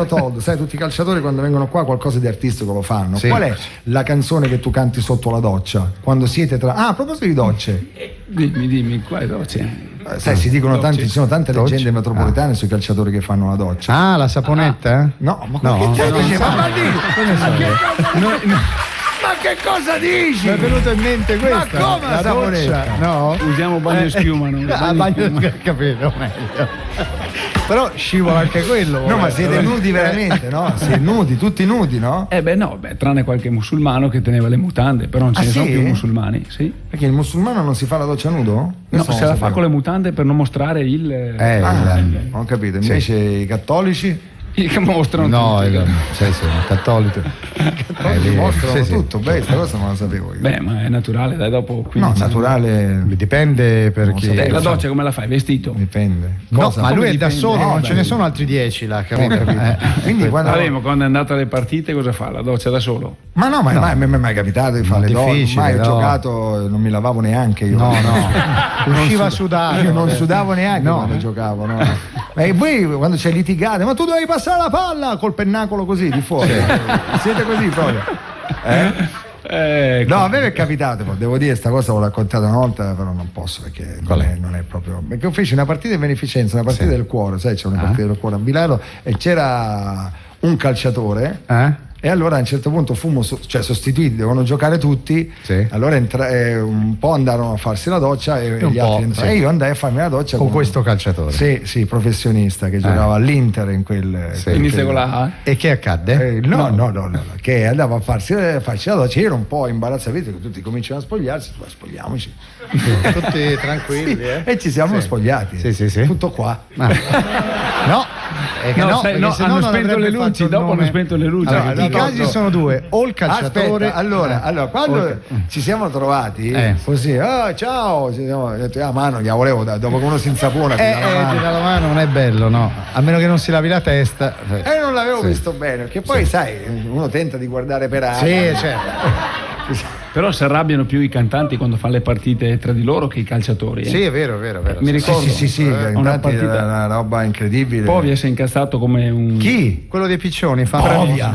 Toldo, sai, tutti i calciatori quando vengono qua qualcosa di artistico lo fanno. Sì. Qual è la canzone che tu canti sotto la doccia? Quando siete tra... Ah, a proposito di docce. Dimmi, quale docce? Sai, ci sono tante leggende metropolitane sui calciatori che fanno la doccia. Ah, la saponetta? No, ma no, che Ma che cosa dici? Mi è venuto in mente questa. Ma come la saponetta? No? Usiamo bagno schiuma, non bagno capito meglio. Però scivola anche quello. No, ma siete nudi veramente, no? Siete nudi, tutti nudi, no? Tranne qualche musulmano che teneva le mutande, però non ce ne sono più musulmani, sì. Perché il musulmano non si fa la doccia nudo? No, se la fa con le mutande per non mostrare il... ho capito, invece i cattolici... Che mostrano cattolico. Mostrano tutto, questa cosa non la sapevo io. Beh, ma è naturale, dai, dopo 15 No, naturale... Dipende perché... La doccia come la fai? Vestito? Dipende. No, ma lui è da solo, non ce ne sono altri 10 là, capito? Quindi quando è andato alle partite cosa fa? La doccia da solo? Ma no, ma mi è mai capitato di fare le docce, mai ho giocato, non mi lavavo neanche io. No. Usciva sudato. Io non sudavo neanche quando giocavo, no. E voi quando c'è litigate, ma tu devi passare la palla col pennacolo così di fuori. Siete così proprio. No, a me è capitato, devo dire, sta cosa l'ho raccontata una volta, però non posso perché non è proprio. Perché io feci una partita di beneficenza, una partita del cuore, sai, c'è una partita del cuore a Milano e c'era un calciatore. E allora a un certo punto fummo sostituiti, devono giocare tutti. Allora un po' andarono a farsi la doccia e gli altri entrarono. E io andai a farmi la doccia con questo calciatore. Sì, professionista che giocava all'Inter in quel. Inizia con la A. E che accadde? No, che andava a farci la doccia. Io ero un po' imbarazzato perché tutti cominciano a spogliarsi, spogliamoci. Tutti tranquilli. E ci siamo spogliati. Sì. Tutto qua. No, hanno spento le luci, dopo hanno spento le luci. I casi sono due, o il calciatore. Allora, quando ci siamo trovati così, ciao, ho detto la mano, gliela volevo dare, dopo che uno si insapona la mano non è bello, no, a meno che non si lavi la testa. E non l'avevo visto bene, perché poi sai, uno tenta di guardare per aria. Sì, certo. Però si arrabbiano più i cantanti quando fanno le partite tra di loro che i calciatori. Sì, è vero. Mi ricordo una partita, una roba incredibile. Povia si è incazzato come un... Chi? Quello dei piccioni. Povia.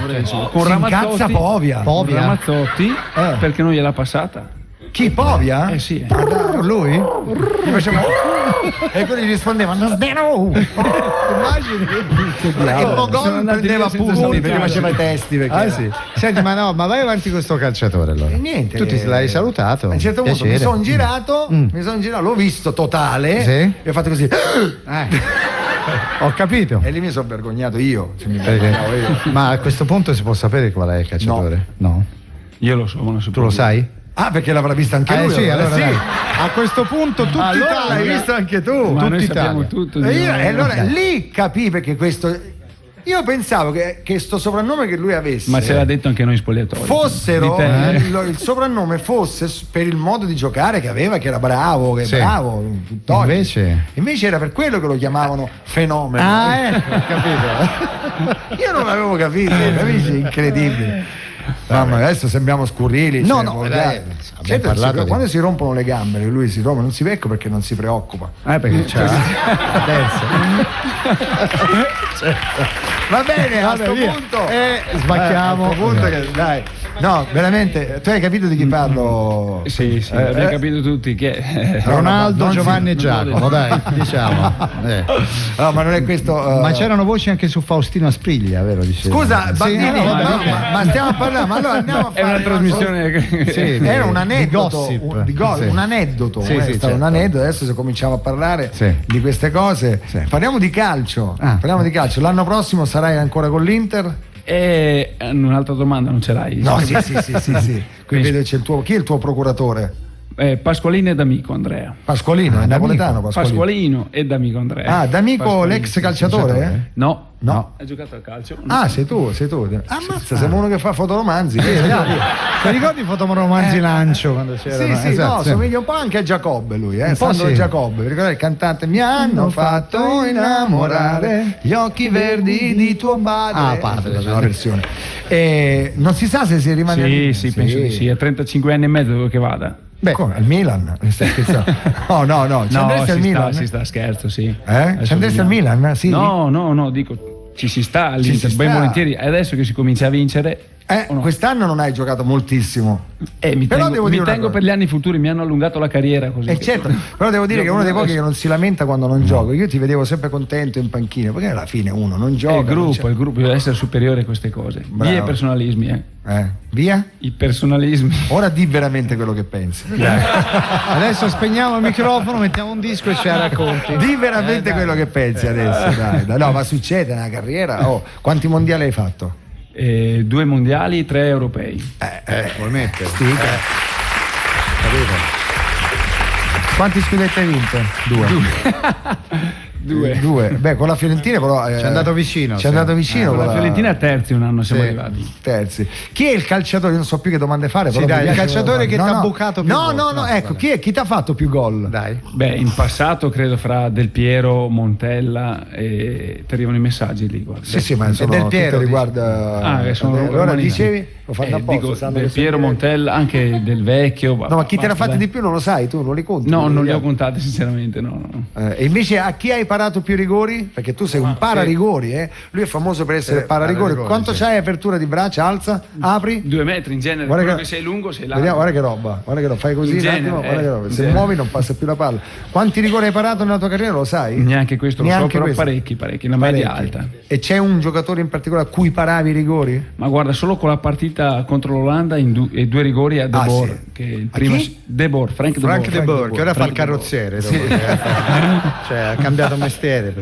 Con Ramazzotti. Povia. Con Ramazzotti perché non gliel'ha passata. Chi? Povia? Sì. Lui? E quelli rispondevano immagini e Mogol prendeva punti perché faceva i testi sì. Senti, ma vai avanti con sto calciatore allora. E niente, tu ti l'hai salutato a un certo punto mi sono girato, l'ho visto totale e ho fatto così ho capito. E lì mi sono vergognato io, Ma a questo punto si può sapere qual è il calciatore? No. Io lo so, ma non so. Tu lo sai? Ah, perché l'avrà vista anche lui? Sì, allora sì. A questo punto tutti allora l'hai visto anche tu. Ma tutti noi sappiamo tutto. E allora lì capì perché questo. Io pensavo che sto soprannome che lui avesse. Ma ce l'ha detto anche noi spogliatori. Fossero il soprannome fosse per il modo di giocare che aveva, che era bravo, bravo. Invece era per quello che lo chiamavano fenomeno. Ho capito. Io non l'avevo capito, capisci? Incredibile. Mamma, adesso sembriamo scurrili. Certo, quando si rompono le gambe, lui si rompe, non si becco perché non si preoccupa. Perché c'è la terza. Va bene, a questo punto sbacchiamo. Dai. No, veramente, tu hai capito di chi parlo? Sì, abbiamo capito tutti che Ronaldo, Giovanni e Giacomo, dai, diciamo. No, ma non è questo. Ma c'erano voci anche su Faustino Aspriglia, vero? Scusa, Bandini, ma stiamo a parlare. Ma allora andiamo a fare. È una trasmissione era un aneddoto. Un aneddoto. Un aneddoto. Adesso se cominciamo a parlare di queste cose, parliamo di calcio. L'anno prossimo sarai ancora con l'Inter? E un'altra domanda non ce l'hai? No, sì. Qui vedo c'è il tuo. Chi è il tuo procuratore? Pasqualino e D'Amico Andrea. Pasqualino, è napoletano Pasqualino e D'Amico Andrea. D'Amico l'ex calciatore? No. Ha giocato a calcio. Sei tu. Ammazza, siamo uno che fa fotoromanzi. Ti ricordi fotoromanzi Lancio quando c'era? Sì, somiglia un po' anche a Giacobbe lui, Sandro Giacobbe. Vi ricordate il cantante? Mi hanno fatto innamorare gli occhi verdi di tuo padre. Padre, la versione. Non si sa se si rimane. Sì, penso di sì, a 35 anni e mezzo dove che vada. Come? Al Milan? No. Ci andresti al Milan? Si sta, scherzo, sì. Ci andresti al Milan? Sì. No, dico, ci si sta all'Inter, ben volentieri. Adesso che si comincia a vincere, no? Quest'anno non hai giocato moltissimo. Mi Però devo dire una tengo cosa. per gli anni futuri, mi hanno allungato la carriera così. Certo, però devo dire che è uno dei pochi che non si lamenta quando non gioca. Io ti vedevo sempre contento in panchina, perché alla fine uno non gioca. Il gruppo deve essere superiore a queste cose. Bravo. Via i personalismi, Via? I personalismi. Ora di veramente quello che pensi. Adesso spegniamo il microfono, mettiamo un disco e ce la racconti. Di veramente quello che pensi adesso, dai. No, ma succede nella carriera. Oh, quanti mondiali hai fatto? 2 mondiali, 3 europei. Vuoi mettere? Quanti scudetti hai vinto? 2. Beh, con la Fiorentina però ci è andato vicino. Ci è andato vicino. Con la Fiorentina terzi un anno siamo arrivati. Terzi. Chi è il calciatore? Io non so più che domande fare. Sì, dai, il calciatore che ti ha bucato più gol. No, ecco, chi ti ha fatto più gol? Dai. Beh, in passato credo fra Del Piero, Montella ti arrivano i messaggi lì, guarda. Sì, ma sono Del Piero riguarda. Allora dicevi? Lo fanno apposta, Del Piero, Montella, anche Del Vecchio. No, ma chi te ne ha fatti di più non lo sai, tu non li conti? No, non li ho contati sinceramente, no. E invece a chi hai parato più rigori? Perché tu sei un pararigori, lui è famoso per essere pararigori. Quanto c'hai apertura di braccia? Alza, apri? 2 metri in genere, guarda quello che sei lungo sei largo. Vediamo, guarda che roba, fai così In un genere, attimo, guarda che roba. Se in muovi non passa più la palla. Quanti rigori hai parato nella tua carriera, lo sai? Neanche questo lo so, però questo. parecchi, una media alta. E c'è un giocatore in particolare a cui paravi i rigori? Ma guarda, solo con la partita contro l'Olanda e 2 rigori a De Boer, sì. che il primo De Boer, Frank De Boer, che ora fa il carrozziere, cioè ha cambiato mestiere.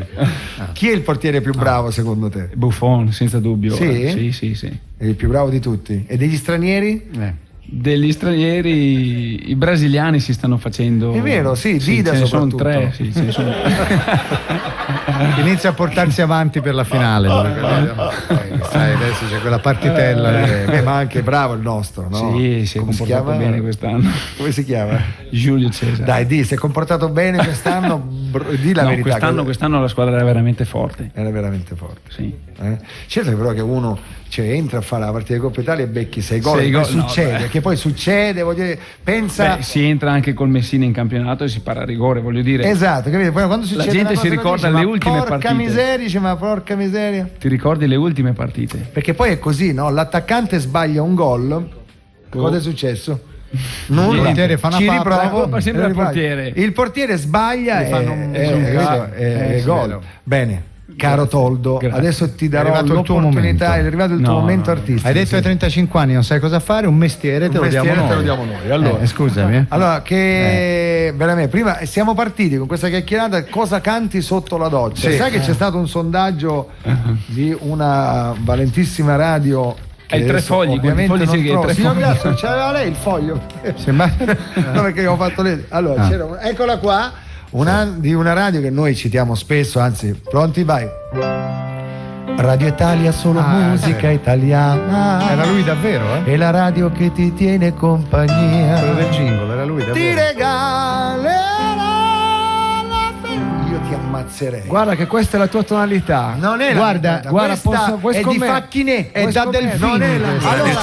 Chi è il portiere più bravo secondo te? Buffon, senza dubbio. Sì? Sì. È il più bravo di tutti. E degli stranieri? Degli stranieri, i brasiliani si stanno facendo. È vero, sì, Dida ce ne sono soprattutto. 3. Sì, ce ne sono. Inizia a portarsi avanti per la finale. Sai, adesso c'è quella partitella. Ma anche bravo il nostro, no? Sì, si è comportato bene quest'anno. Come si chiama? Giulio Cesare. Dai, si è comportato bene quest'anno. Di la verità. Quest'anno la squadra era veramente forte. Era veramente forte. Sì. Certo che però che uno entra a fare la partita di Coppa Italia e becchi 6 gol. Succede, che poi succede, voglio dire, pensa. Si entra anche col Messina in campionato e si para a rigore, voglio dire. Esatto, capito? Poi quando succede la gente si ricorda le ultime partite. Porca miseria. Ti ricordi le ultime partite? Perché poi è così, no? L'attaccante sbaglia un gol. Cosa è successo? Il portiere fa una ci pappa, riprovo, sempre il portiere. Il portiere sbaglia e gol. Bene. Caro Toldo, adesso ti darò l'opportunità, è arrivato il tuo momento artistico. Hai detto ai 35 anni non sai cosa fare, un mestiere te lo diamo noi. Allora, scusami. Allora, che veramente prima siamo partiti con questa chiacchierata, cosa canti sotto la doccia? Sai che c'è stato un sondaggio di una valentissima radio. Hai 3 fogli, ovviamente signor Grasso, c'aveva lei il foglio? No, perché ho fatto le. Allora, eccola qua. Di una radio che noi citiamo spesso, anzi, pronti, vai. Radio Italia, solo musica italiana. Era lui davvero, È la radio che ti tiene compagnia. Quello del jingle, era lui davvero. Ti regalerà la io ti ammazzerei. Guarda che questa è la tua tonalità. Non è guarda, questa puoi è di Facchinè. È da Delfino. Non è la allora,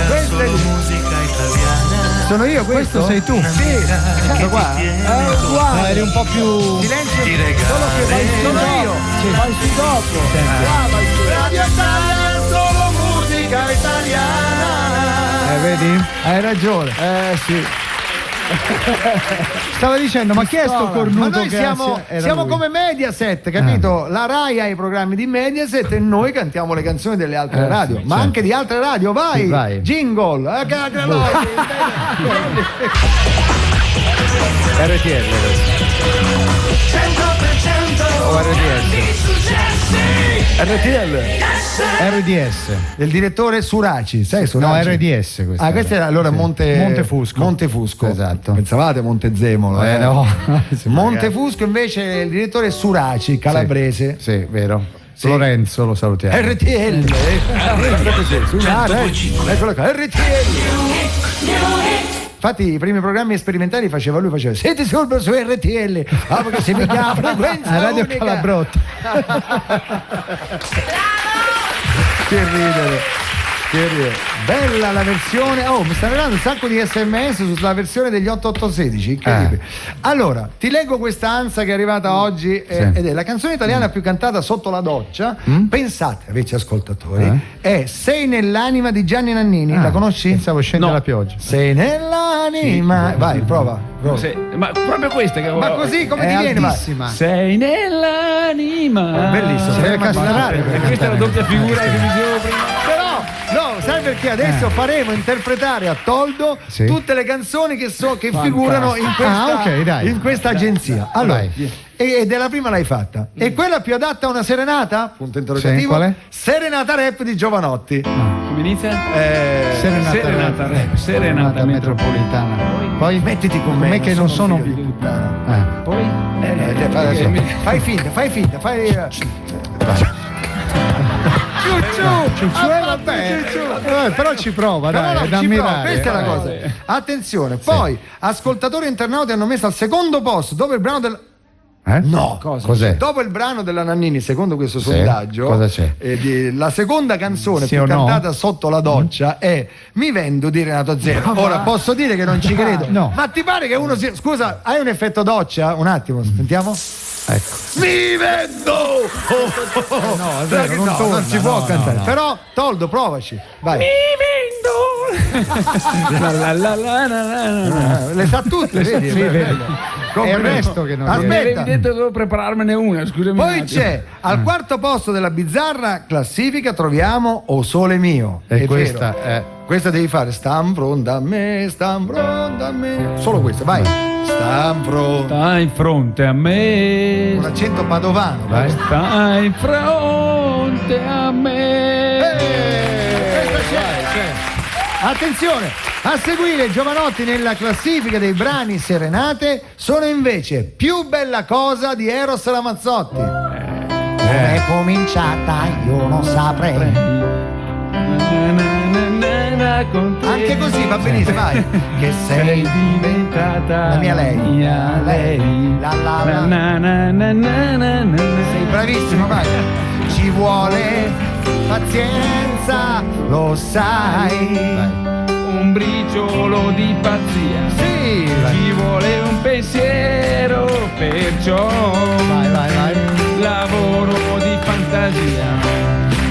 questa è musica italiana. Sono io questo? Sei tu? Sì, questo qua. No, eri un po' più. Silenzio. Solo che vai su dopo. Vai su dopo. Radio Italia, solo musica italiana. Vedi? Hai ragione. Sì. Stava dicendo, ma chi è sto cornuto? Ma noi che siamo come Mediaset, capito? La Rai ha i programmi di Mediaset e noi cantiamo le canzoni delle altre radio, ma anche di altre radio. Vai. Jingle. RTL 100% RDS. Del direttore Suraci, sai Suraci? No, RDS questa. Questa era allora Montefusco. Esatto. Pensavate Montezemolo? No. Montefusco invece il direttore Suraci, calabrese. Sì, vero. Sì. Lorenzo, lo salutiamo. RTL. Eccolo qua, RTL. Infatti i primi programmi sperimentali lui faceva siete su RTL, perché si mi chiama frequenza Radio unica. Calabrotta. Che ridere. Bella la versione. Oh, mi stanno arrivando un sacco di SMS sulla versione degli 8816, incredibile. Allora, ti leggo questa ansia che è arrivata oggi ed è la canzone italiana più cantata sotto la doccia. Pensate, amici ascoltatori, è Sei nell'anima di Gianni Nannini. La conosci? Pensavo scende la pioggia. Sei nell'anima. Vai, prova. Ma proprio questa che Ma così come ti viene? Altissima. Sei nell'anima. Bellissimo. Sei castrare. Questa è la doppia figura che dicevo prima. Però, no, sai perché adesso faremo interpretare a Toldo tutte le canzoni che figurano in questa agenzia. Allora, e della prima l'hai fatta. E quella più adatta a una serenata? Punto interrogativo. Qual è? Serenata rap di Giovanotti. Come inizia? Serenata rap. Serenata metropolitana. Poi mettiti con me che non sono figlio di puttana. Poi? Fai finta. però ci prova, dai, è da ammirare. Questa è la cosa. Attenzione, poi ascoltatori e internauti hanno messo al secondo posto dopo il brano del No, cos'è? Dopo il brano della Nannini, secondo questo sondaggio, cosa c'è? La seconda canzone Sì più o no? cantata sotto la doccia è Mi vendo di Renato Zero. Ora posso dire che non ci credo, No. ma ti pare che uno scusa, hai un effetto doccia? Un attimo, sentiamo. Ecco. Mi vendo! No, è vero, non torna, si può no, cantare. no. Però Toldo, provaci. Vai. Mi vendo. Le sa tutte, vedi? Sì, vedi. È il resto che non Mi avevi Aspetta. detto che devo prepararmene una, scusami. Poi c'è al quarto posto della bizzarra classifica troviamo O Sole Mio. E È questa vero. è Questa devi fare stan pronta a me. Solo questa, vai. Stan pronta. Stai fronte a me. Con accento padovano. Vai. Stai fronte a me. Questa c'è. Attenzione, a seguire Giovanotti nella classifica dei brani serenate sono invece Più bella cosa di Eros Ramazzotti. Come è cominciata io non saprei. Anche così va benissimo, vai. Che sei diventata la mia lei. Mia lei. La. Na, na, na, na, na, na. Sei bravissimo, vai. Ci vuole pazienza, lo sai. Un briciolo di pazzia. Sì, Ci vuole un pensiero, perciò vai. lavoro di fantasia.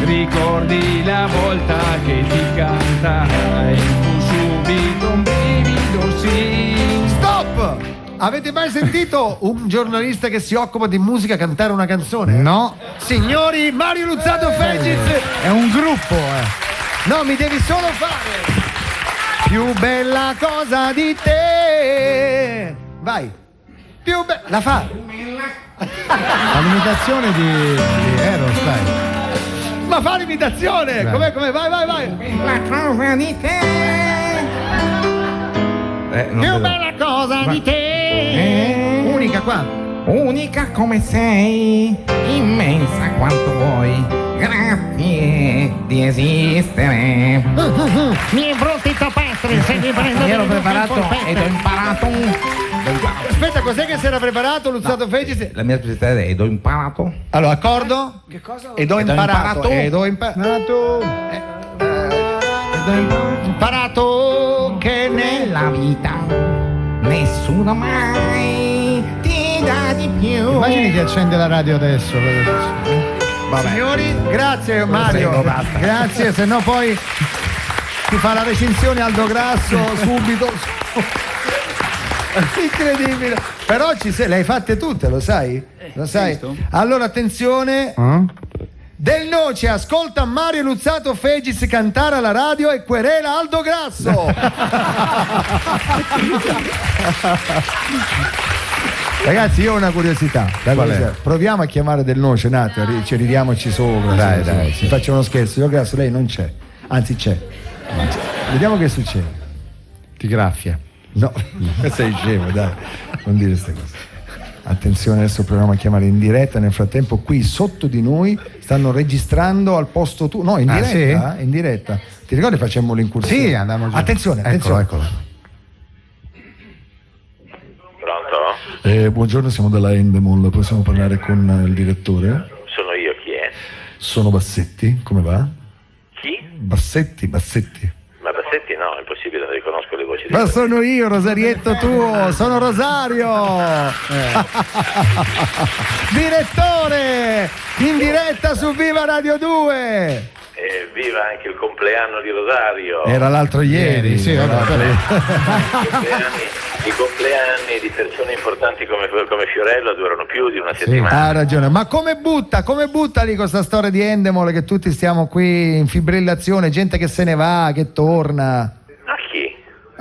Ricordi la volta che ti cantai, fu subito un brivido, sì. Stop! Avete mai sentito un giornalista che si occupa di musica cantare una canzone? No. Signori, Mario Luzzato Fegiz. È un gruppo, No, mi devi solo fare. Più bella cosa di te. Vai. Più bella. La fa. La limitazione di Eros, dai. Ma fa l'imitazione. Com'è? Vai. La cosa di te. Più bella cosa di te. Unica qua. Unica come sei, immensa quanto vuoi. Grazie di esistere. Mi è bruttito Petri, se mi prendo. Io ero preparato ed ho imparato. Aspetta, cos'è che si era preparato Luzzato Fegiz? La mia specialità è ed ho imparato. Allora, accordo? Che cosa? Ed ho imparato. Imparato che Nella vita nessuno mai ti dà di più. Immagini che accende la radio adesso. Vabbè. Signori, grazie Mario. Grazie, se no poi ti fa la recensione Aldo Grasso subito. Incredibile. Però le hai fatte tutte, lo sai? Lo sai? Allora attenzione. Del Noce ascolta Mario Luzzato Fegiz cantare alla radio e querela Aldo Grasso. Ragazzi, io ho una curiosità. Proviamo a chiamare Del Noce, ci ridiamoci sopra. Dai, si faccia uno scherzo. Io Grasso, lei non c'è. Anzi c'è. Vediamo che succede. Ti graffia. No, sei scemo, dai. Non dire queste cose. Attenzione, adesso proviamo a chiamare in diretta. Nel frattempo qui sotto di noi stanno registrando al posto tu. No, in diretta, in diretta. Ti ricordi facemmo l'incursione? Sì, andiamo giù. Attenzione. Eccolo. Pronto? Buongiorno, siamo della Endemol, possiamo parlare con il direttore? Sono io, chi è? Sono Bassetti, come va? Chi? Bassetti. Ma Bassetti no, è impossibile, non riconosco le voci. Ma sono io, Rosarietto tuo, sono Rosario. Direttore, in diretta su Viva Radio 2. E viva anche il compleanno di Rosario. Era l'altro ieri. Sì, I compleanni di persone importanti come Fiorello durano più di una settimana. Ha ragione, ma come butta lì questa storia di Endemol, che tutti stiamo qui in fibrillazione, gente che se ne va, che torna. Ma chi?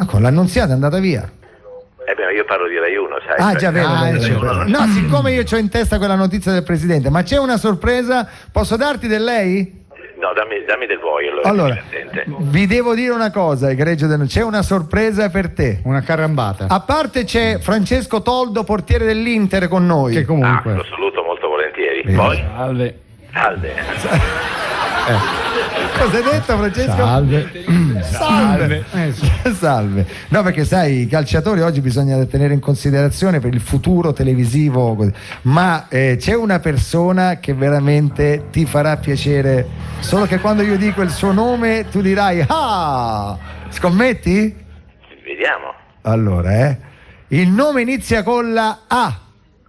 Con l'Annunziata è andata via. Io parlo di Rai 1, sai? Ah, già vero. No, siccome io c'ho in testa quella notizia del presidente, ma c'è una sorpresa, posso darti del lei? No, dammi del voi allora vi devo dire una cosa, egregio c'è una sorpresa per te, una carambata. A parte c'è Francesco Toldo, portiere dell'Inter, con noi, che comunque lo saluto molto volentieri. Poi salve. Cosa hai detto, Francesco? Salve. No, perché sai, i calciatori oggi bisogna tenere in considerazione per il futuro televisivo, ma c'è una persona che veramente ti farà piacere, solo che quando io dico il suo nome tu dirai ah, scommetti? Vediamo. Allora, il nome inizia con la A.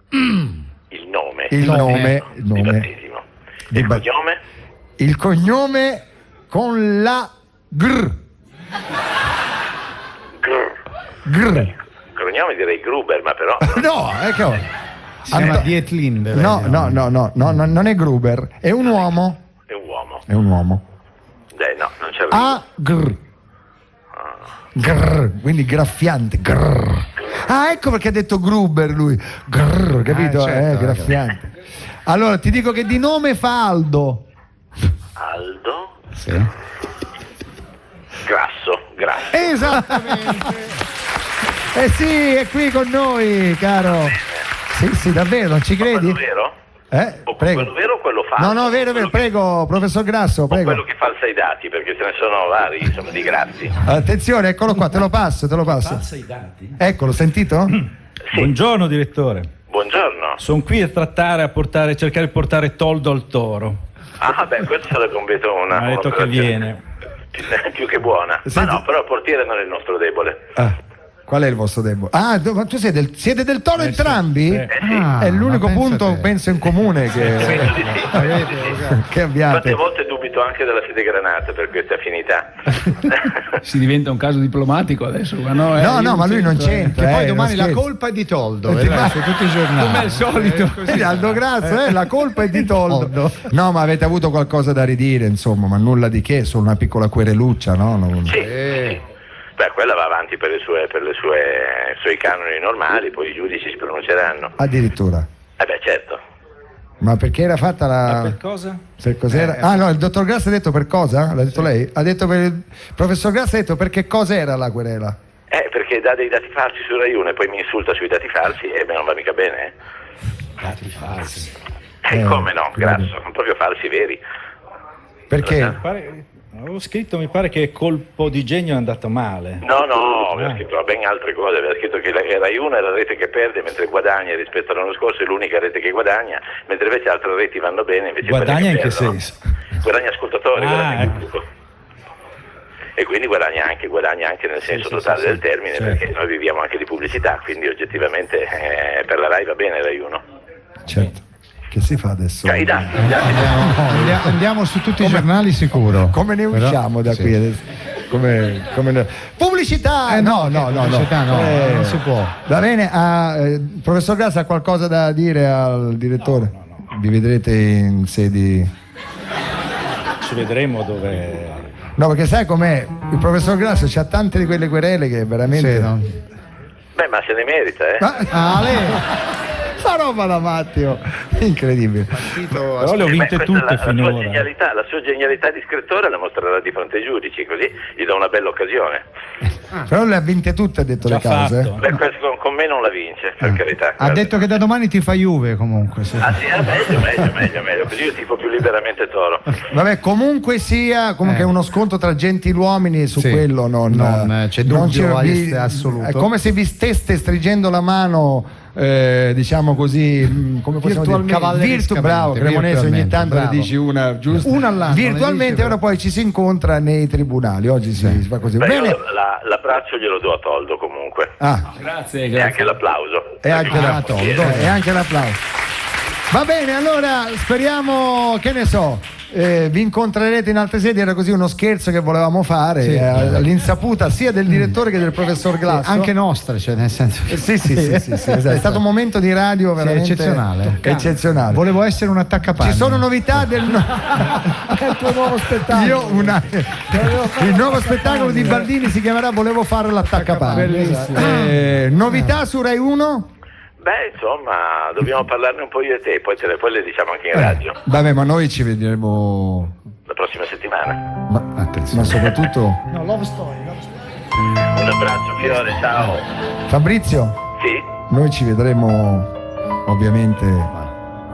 Il nome. Il nome. Di battesimo. Il cognome? Il cognome con la Gr. Il cognome direi Gruber, ma però no, ecco. Si chiama Dietlinde. No, non è Gruber, è un uomo. È un uomo. No, non c'è. A Gr. Grr, quindi graffiante. Grr. Ah, ecco perché ha detto Gruber lui. Grr, capito? Certo, graffiante. Allora, ti dico che di nome fa Aldo. Aldo? Sì. Grasso. Esattamente. Sì, è qui con noi, caro. Sì, davvero, non ci credi? Quello vero? Prego. Quello vero o quello falso? No, vero, prego, professor Grasso, prego. Quello che falsa i dati, perché ce ne sono vari, insomma, di grazie. Attenzione, eccolo qua, te lo passo. Falsa i dati? Eccolo, sentito? Sì. Buongiorno, direttore. Buongiorno. Sono qui a cercare di portare Toldo al toro. Ah, questo sarebbe completo una. Ha detto che viene. Più che buona. Senti... Ma no, però il portiere non è il nostro debole. Qual è il vostro debole? Ma tu siete del toro entrambi? Sì. È l'unico punto, penso, in comune che abbiate. Quante volte dubito anche della fede granata per queste affinità. Si diventa un caso diplomatico adesso, ma no, ma lui non c'entra. Che poi domani la colpa è di Toldo, su tutti i giornali. Come al solito. Aldo Grasso, la colpa è di Toldo. No, ma avete avuto qualcosa da ridire, insomma, ma nulla di che, solo una piccola quereluccia, no? Sì. Quella va avanti per i suoi canoni normali, poi i giudici si pronunceranno. Addirittura. Certo. Ma perché era fatta la... Per cosa? Per cos'era? No, il dottor Grasso ha detto per cosa? L'ha detto lei? Ha detto il professor Grasso ha detto per che cosa era la querela? Perché dà dei dati falsi su Rai 1 e poi mi insulta sui dati falsi e non va mica bene. Dati falsi. Come no, Grasso, sono proprio falsi veri. Perché? Avevo scritto, mi pare che colpo di genio è andato male. No, aveva scritto ben altre cose, aveva scritto che Rai 1 è la rete che perde mentre guadagna rispetto all'anno scorso, è l'unica rete che guadagna, mentre invece altre reti vanno bene. Invece guadagna in che senso? Guadagna ascoltatori, guadagna pubblico. E quindi guadagna anche nel senso totale del termine, certo. Perché noi viviamo anche di pubblicità, quindi oggettivamente per la Rai va bene Rai 1. Certo. Che si fa adesso? Andiamo su tutti i giornali sicuro. Come ne usciamo da qui adesso? Pubblicità! No, non si può. Va bene, professor Grasso ha qualcosa da dire al direttore? No. Vi vedrete in sedi... Ci vedremo dove... No, perché sai com'è? Il professor Grasso c'ha tante di quelle querele che veramente... Ma se ne merita, Fa roba da Matteo, incredibile. Però le ho vinte tutte finora. La sua genialità di scrittore la mostrerà di fronte ai giudici, così gli dà una bella occasione. Però le ha vinte tutte, ha detto le cause. Questo con me non la vince, per carità. Ha detto che da domani ti fa Juve comunque. Sì, meglio, così io tifo più liberamente Toro. Vabbè, comunque sia, è uno scontro tra gentiluomini, su quello non c'è dubbio assoluto. È come se vi steste stringendo la mano diciamo così, come possiamo dire, bravo Cremonese, ogni tanto ne dici una giusta, una all'anno, virtualmente, ora poi ci si incontra nei tribunali, oggi si fa così. Beh, Bene. L'abbraccio glielo do a Toldo comunque. Grazie. E anche l'applauso. E anche l'applauso. Va bene, allora speriamo, che ne so, vi incontrerete in altre sedi. Era così uno scherzo che volevamo fare, all'insaputa sia del direttore che del professor Glasso, anche nostra, cioè nel senso sì, esatto. È stato un momento di radio veramente eccezionale. Volevo essere un attaccapanni. Ci sono novità del il tuo nuovo spettacolo. Il nuovo spettacolo di Baldini si chiamerà Volevo fare l'attaccapanni. Novità su Rai 1? Beh, insomma, dobbiamo parlarne un po' io e te, poi le diciamo anche in radio. Vabbè, ma noi ci vedremo la prossima settimana. Ma soprattutto... No, Love Story. Un abbraccio, Fiore, ciao. Fabrizio? Sì? Noi ci vedremo ovviamente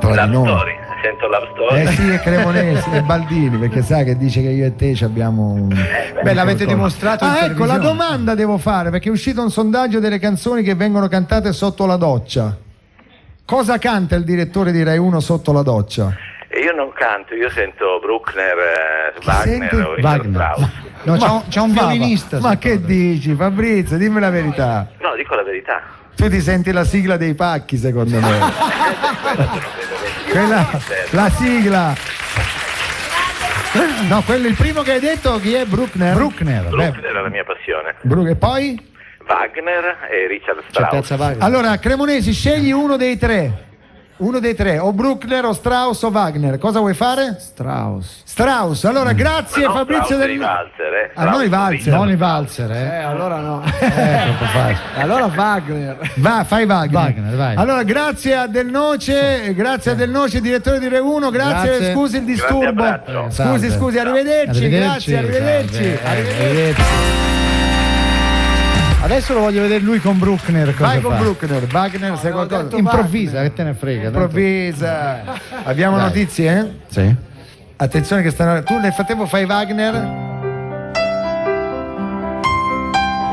tra di noi. Story. Sento Love Story. Sì, è Cremonese, è Baldini, perché sa che dice che io e te ci abbiamo Beh, l'avete dimostrato in ecco, la televisione. domanda devo fare, perché è uscito un sondaggio delle canzoni che vengono cantate sotto la doccia. Cosa canta il direttore di Rai 1 sotto la doccia? Io non canto, io sento Bruckner, Wagner o Wagner. No, c'è un violinista. Ma che dici, Fabrizio? Dimmi la verità. No, dico la verità. Tu ti senti la sigla dei pacchi, secondo me. Quella, la sigla. No, quello, il primo che hai detto, chi è? Bruckner? Bruckner è la mia passione. E poi? Wagner e Richard Strauss. Allora, Cremonesi, scegli uno dei tre. Uno dei tre, o Bruckner o Strauss o Wagner. Cosa vuoi fare? Strauss. Allora, grazie Fabrizio del Walzer, non i Walzer. Non i Walzer, allora no. Troppo facile. Allora Wagner. Fai Wagner. Vai. Allora, grazie a Del Noce, direttore di Rai 1, grazie. Scusi il disturbo. Scusi, arrivederci. Grazie, arrivederci. Adesso lo voglio vedere lui con Bruckner. Vai con Bruckner. Wagner, sai qualcosa? Improvvisa, che te ne frega. Improvvisa. Abbiamo notizie? Sì. Attenzione che tu nel frattempo fai Wagner.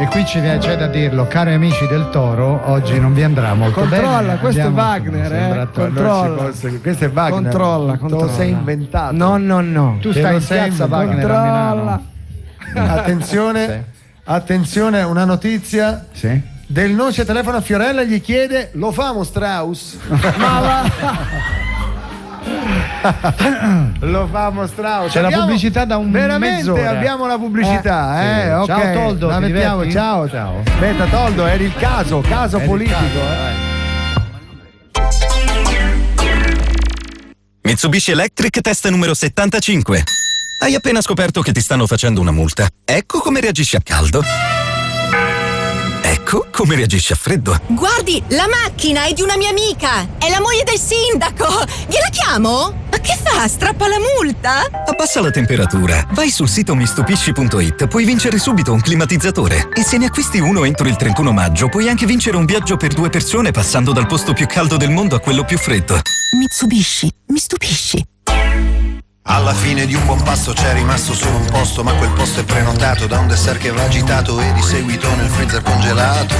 E qui c'è da dirlo, cari amici del Toro, oggi non vi andrà molto bene. Controlla, questo è Wagner, controlla. Questo è Wagner. Controlla. Te lo sei inventato. No. Tu stai in piazza Wagner a Milano. Attenzione. Attenzione, una notizia. Sì. Del Noce telefona a Fiorella e gli chiede: lo famo Strauss? Lo famo Strauss. C'è la pubblicità da un veramente mezz'ora. Abbiamo la pubblicità, sì. Ok. Ciao Toldo, la mettiamo. Ciao. Aspetta, Toldo, eri il caso politico. Mitsubishi Electric test numero 75. Hai appena scoperto che ti stanno facendo una multa. Ecco come reagisci a caldo. Ecco come reagisci a freddo. Guardi, la macchina è di una mia amica. È la moglie del sindaco. Gliela chiamo? Ma che fa? Strappa la multa? Abbassa la temperatura. Vai sul sito mistupisci.it. Puoi vincere subito un climatizzatore. E se ne acquisti uno entro il 31 maggio, puoi anche vincere un viaggio per 2 persone passando dal posto più caldo del mondo a quello più freddo. Mitsubishi, mi stupisci. Alla fine di un buon pasto c'è rimasto solo un posto, ma quel posto è prenotato da un dessert che va agitato e di seguito nel freezer congelato.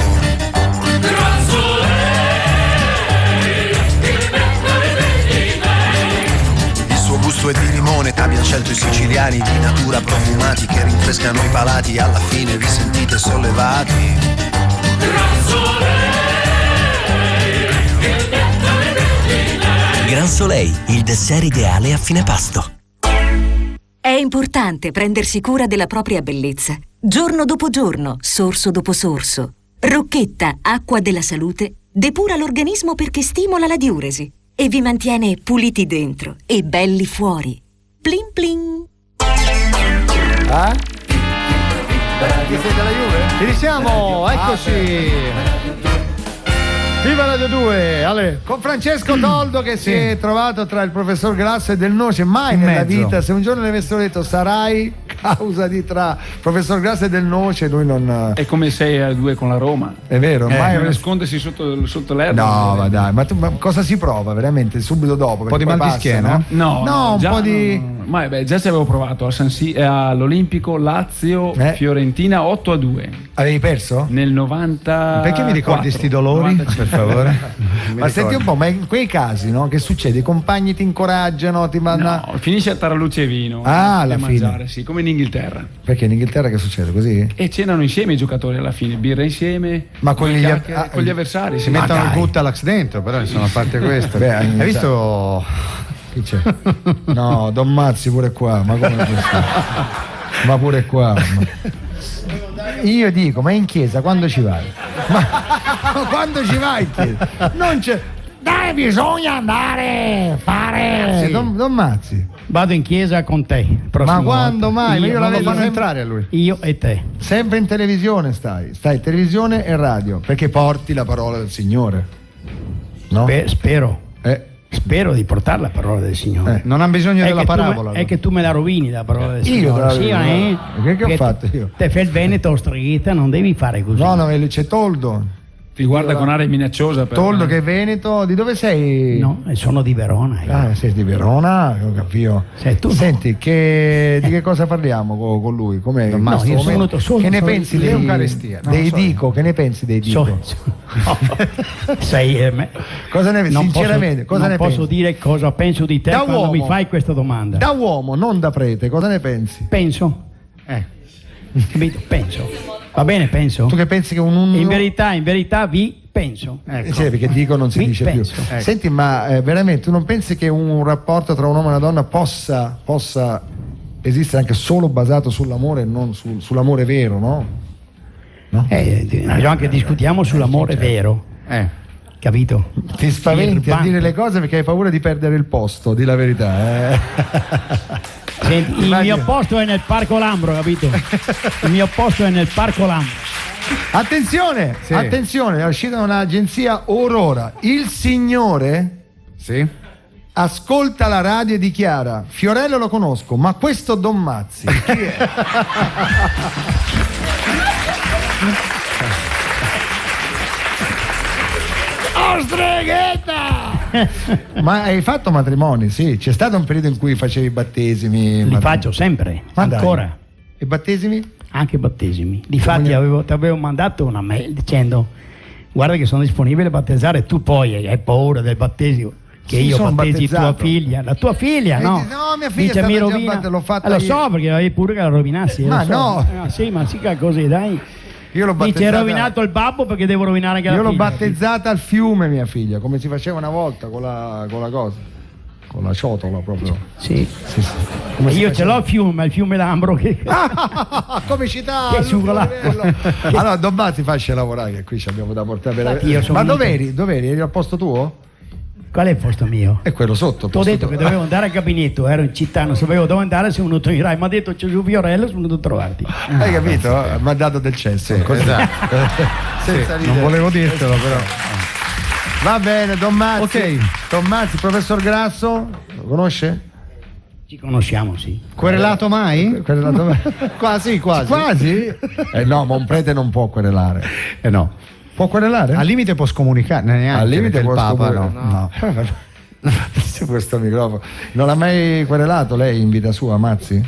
Il suo gusto è di limone, abbiamo scelto i siciliani di natura profumati che rinfrescano i palati, alla fine vi sentite sollevati. Gran Soleil, il dessert ideale a fine pasto. È importante prendersi cura della propria bellezza. Giorno dopo giorno, sorso dopo sorso. Rocchetta, acqua della salute, depura l'organismo perché stimola la diuresi e vi mantiene puliti dentro e belli fuori. Plin plin. Chi sei della Juve? Ci risiamo, eccoci. Viva Radio 2, Ale. Con Francesco Toldo che si è trovato tra il professor Glasso e Del Noce. Mai nella vita, se un giorno le avessero detto sarai causa di tra professor Grasso e Del Noce, lui non... È come 6-2 con la Roma. È vero, ormai nascondersi sotto l'erba. No, ma dai, ma cosa si prova veramente subito dopo? Un po' di mal di schiena? No, un po' di... Ma già ci avevo provato all'Olimpico Lazio Fiorentina 8-2. Avevi perso? Nel 90. Perché mi ricordi sti dolori? 95. Per favore. Ma senti un po', ma in quei casi, no? Che succede? I compagni ti incoraggiano, ti mandano. No, finisce a Taralluce e vino. Alla fine. Mangiare, sì, come in Inghilterra. Perché in Inghilterra che succede così? E cenano insieme i giocatori alla fine, birra insieme, ma con gli avversari. Si mettono il Guttalax dentro, però insomma, a parte questo. Hai visto? Chi c'è? No, Don Mazzi pure qua, ma come questo? Ma pure qua. Io dico, ma in chiesa quando ci vai? Ma quando ci vai in chiesa? Non c'è. Dai, bisogna andare, fare. Don Mazzi. Vado in chiesa con te. Ma quando mai? Io la vedo entrare a lui. Io e te. Sempre in televisione stai in televisione e radio, perché porti la parola del Signore. No? Beh, spero. Spero di portare la parola del Signore. Non ha bisogno della parabola. È che tu me la rovini la parola del Io Signore. Che ho fatto io? Te fai il Veneto Streghetta, non devi fare così. No, c'è Toldo. Ti guarda con aria minacciosa. Toldo che è Veneto, di dove sei? No, sono di Verona. Sei di Verona, ho capito. Senti, di che cosa parliamo con lui? Com'è? No, io che ne pensi dell'Eucaristia? Dei Dico? Che ne pensi dei Dico? Cosa ne pensi? Sinceramente, cosa ne pensi? Posso dire cosa penso di te quando mi fai questa domanda. Da uomo, non da prete, cosa ne pensi? Penso. Penso. Va bene, penso. Tu che pensi che in verità vi penso. Ecco. Sì, perché dico non si dice penso. Più. Ecco. Senti, ma veramente tu non pensi che un rapporto tra un uomo e una donna possa esistere anche solo basato sull'amore e non sull'amore vero, no? Anche discutiamo sull'amore vero. Capito? Ti spaventi a dire le cose perché hai paura di perdere il posto, di la verità. Senti, il mio posto è nel Parco Lambro, capito? Il mio posto è nel Parco Lambro. Attenzione, attenzione, è uscita un'agenzia Aurora. Il signore ascolta la radio e dichiara: Fiorello lo conosco, ma questo Don Mazzi chi è? Streghetta! Ma hai fatto matrimoni? Sì, c'è stato un periodo in cui facevi i battesimi? Li faccio sempre, ancora. E battesimi? Anche battesimi. Difatti ti avevo mandato una mail dicendo: guarda che sono disponibile a battezzare, tu poi hai paura del battesimo. Che io battezzi tua figlia, la tua figlia, no? No, mia figlia dice, mi rovina. L'ho fatta lo so, perché avevi pure che la rovinassi. Ma no! Sì, ma sì che così, dai. Io l'ho battezzata. Dice, hai rovinato il babbo perché devo rovinare anche la figlia. Io l'ho battezzata al fiume, mia figlia, come si faceva una volta con la cosa, con la ciotola proprio. Sì. Io ce l'ho il fiume Lambro che come città. Che allora Don Mazzi facci lavorare, che qui ci abbiamo da portare. Ma dov'eri? Eri al posto tuo? Qual è il posto mio? È quello sotto. Ti ho detto che dovevo andare a gabinetto, ero in città, non sapevo dove andare, sono venuto in Rai, mi ha detto c'è Giù Fiorello, sono venuto a trovarti. Hai capito? Mi ha dato del cesso. Esatto. Non volevo dirtelo, però. Va bene, Don Mazzi. Ok. Don Mazzi, professor Grasso, lo conosce? Ci conosciamo, sì. Querelato mai? Querelato mai? Quasi. Quasi? No, ma un prete non può querelare. No. Può querelare? Al limite può scomunicare, neanche. Al limite può il Papa, scomunicare. No. Questo microfono. Non ha mai querelato lei in vita sua, Mazzi?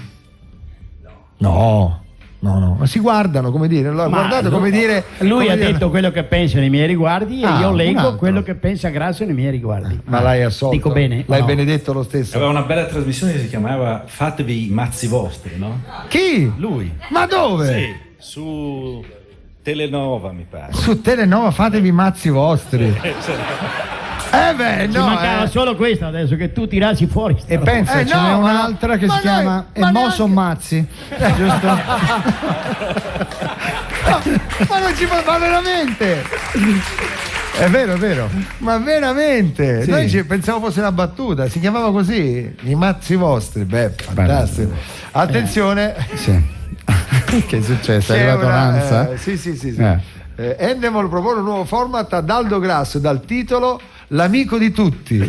No. Ma si guardano, come dire. Allora, guardate come dire. Lui ha detto quello che pensa nei miei riguardi e io leggo quello che pensa Grasso nei miei riguardi. Ma l'hai assolto? Dico bene. L'hai benedetto lo stesso? Aveva una bella trasmissione che si chiamava Fatevi i mazzi vostri, no? Chi? Lui. Ma dove? Sì, su Telenova mi pare. Su Telenova fatevi i mazzi vostri. Ci mancava solo questa adesso che tu tirassi fuori. E pensa, ce n'è un'altra che si chiama Mosso Mazzi. Giusto? Ma non ci fa veramente. È vero. Ma veramente? Sì. Noi pensavo fosse una battuta, si chiamava così, i mazzi vostri. Beh, fantastico. Attenzione. Sì. Che è successo? È arrivato l'ANSA? Sì. Endemol propone un nuovo format ad Aldo Grasso dal titolo L'amico di tutti.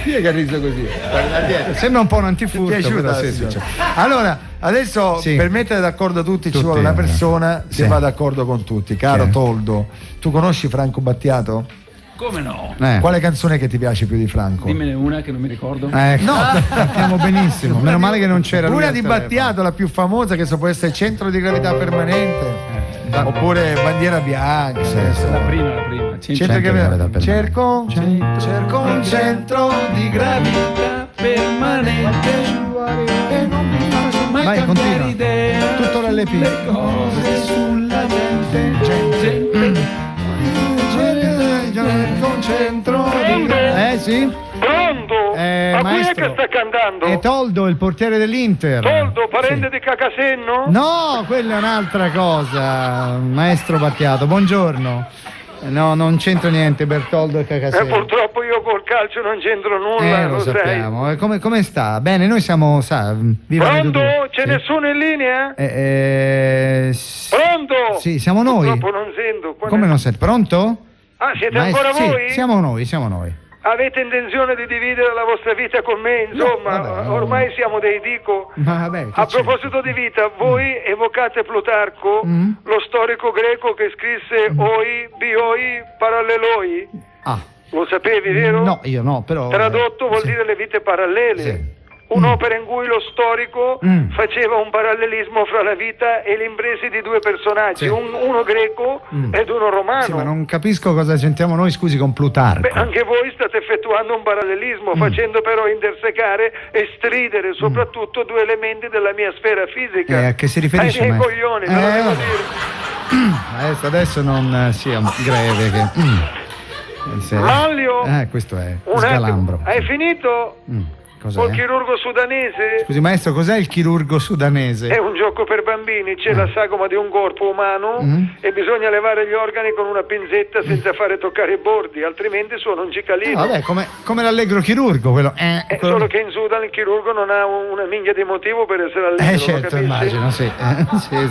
Chi è che ha riso così? Sembra un po' un antifurto. Ti è piaciuta? Però, sì. Allora, adesso per mettere d'accordo tutti ci vuole una persona che va d'accordo con tutti. Caro Toldo, tu conosci Franco Battiato? Come no? Quale canzone che ti piace più di Franco? Dimmene una che non mi ricordo. No, sappiamo benissimo. Meno male che non c'era una di Battiato, la più famosa, che può essere Centro di gravità permanente. Oppure Bandiera bianca. La prima. Cerco un centro di gravità permanente e non mi faccio mai cambiare idea. Tutto l'LP. Le cose sulla gente. Un centro di gravità. Sì? Pronto? Ma qui è che sta cantando? È Toldo, il portiere dell'Inter. Toldo, parente di Cacasenno? No, quella è un'altra cosa. Maestro Battiato, buongiorno. No, non c'entra niente Bertoldo e Cacasenno. Purtroppo io col calcio non c'entro nulla, lo sai. sappiamo. Come sta? Bene, noi siamo, Pronto? C'è nessuno in linea? Pronto? Sì, siamo noi. Purtroppo non sento. Come non senti? Pronto? Ah, siete ancora voi? Sì, siamo noi. Avete intenzione di dividere la vostra vita con me? Insomma, ormai siamo dei dico. A proposito di vita, voi evocate Plutarco, lo storico greco che scrisse Oi, Bioi, Paralleloi. Lo sapevi, vero? No, io no, però... Tradotto vuol dire le vite parallele. Sì. Un'opera in cui lo storico faceva un parallelismo fra la vita e gli imprese di due personaggi, uno greco ed uno romano. Sì, ma non capisco cosa c'entriamo noi, scusi, con Plutarco. Anche voi state effettuando un parallelismo, facendo però intersecare e stridere soprattutto due elementi della mia sfera fisica. A che si riferisce? Ai miei coglioni, te lo devo dire. Adesso non sia greve che... Manlio, questo è un Scalambro. attimo, hai finito? Col chirurgo sudanese? Scusi maestro, cos'è il chirurgo sudanese? È un gioco per bambini, c'è la sagoma di un corpo umano e bisogna levare gli organi con una pinzetta senza fare toccare i bordi, altrimenti suona un cicalino. Vabbè, come l'allegro chirurgo, quello. Solo che in Sudan il chirurgo non ha una minchia di motivo per essere allegro. Certo, immagino, sì. Sì.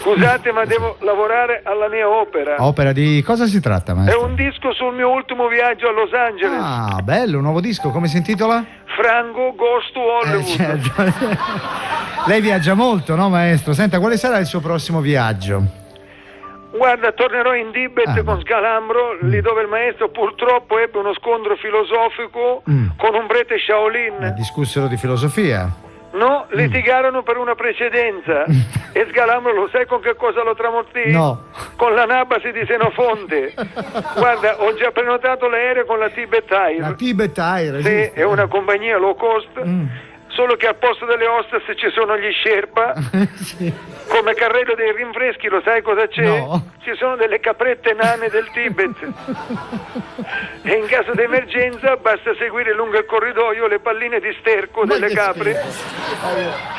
Scusate, ma devo lavorare alla mia opera. Opera di cosa si tratta, maestro? È un disco sul mio ultimo viaggio a Los Angeles. Ah, bello, un nuovo disco, come si intitola? Franco Goes to Hollywood. Certo. Lei viaggia molto, no maestro? Senta, quale sarà il suo prossimo viaggio? Guarda, tornerò in Tibet con Scalambro, lì dove il maestro purtroppo ebbe uno scontro filosofico con un prete Shaolin. Discussero di filosofia? No, litigarono per una precedenza. E Scalambro lo sai con che cosa lo tramortì? No. Con l'anabasi di Senofonte. Guarda, ho già prenotato l'aereo con la Tibet Air. La Tibet Air, sì, è una compagnia low cost. Solo che al posto delle hostess ci sono gli Sherpa. Come carrello dei rinfreschi, lo sai cosa c'è? No. Ci sono delle caprette nane del Tibet. E in caso di emergenza basta seguire lungo il corridoio le palline di sterco delle capre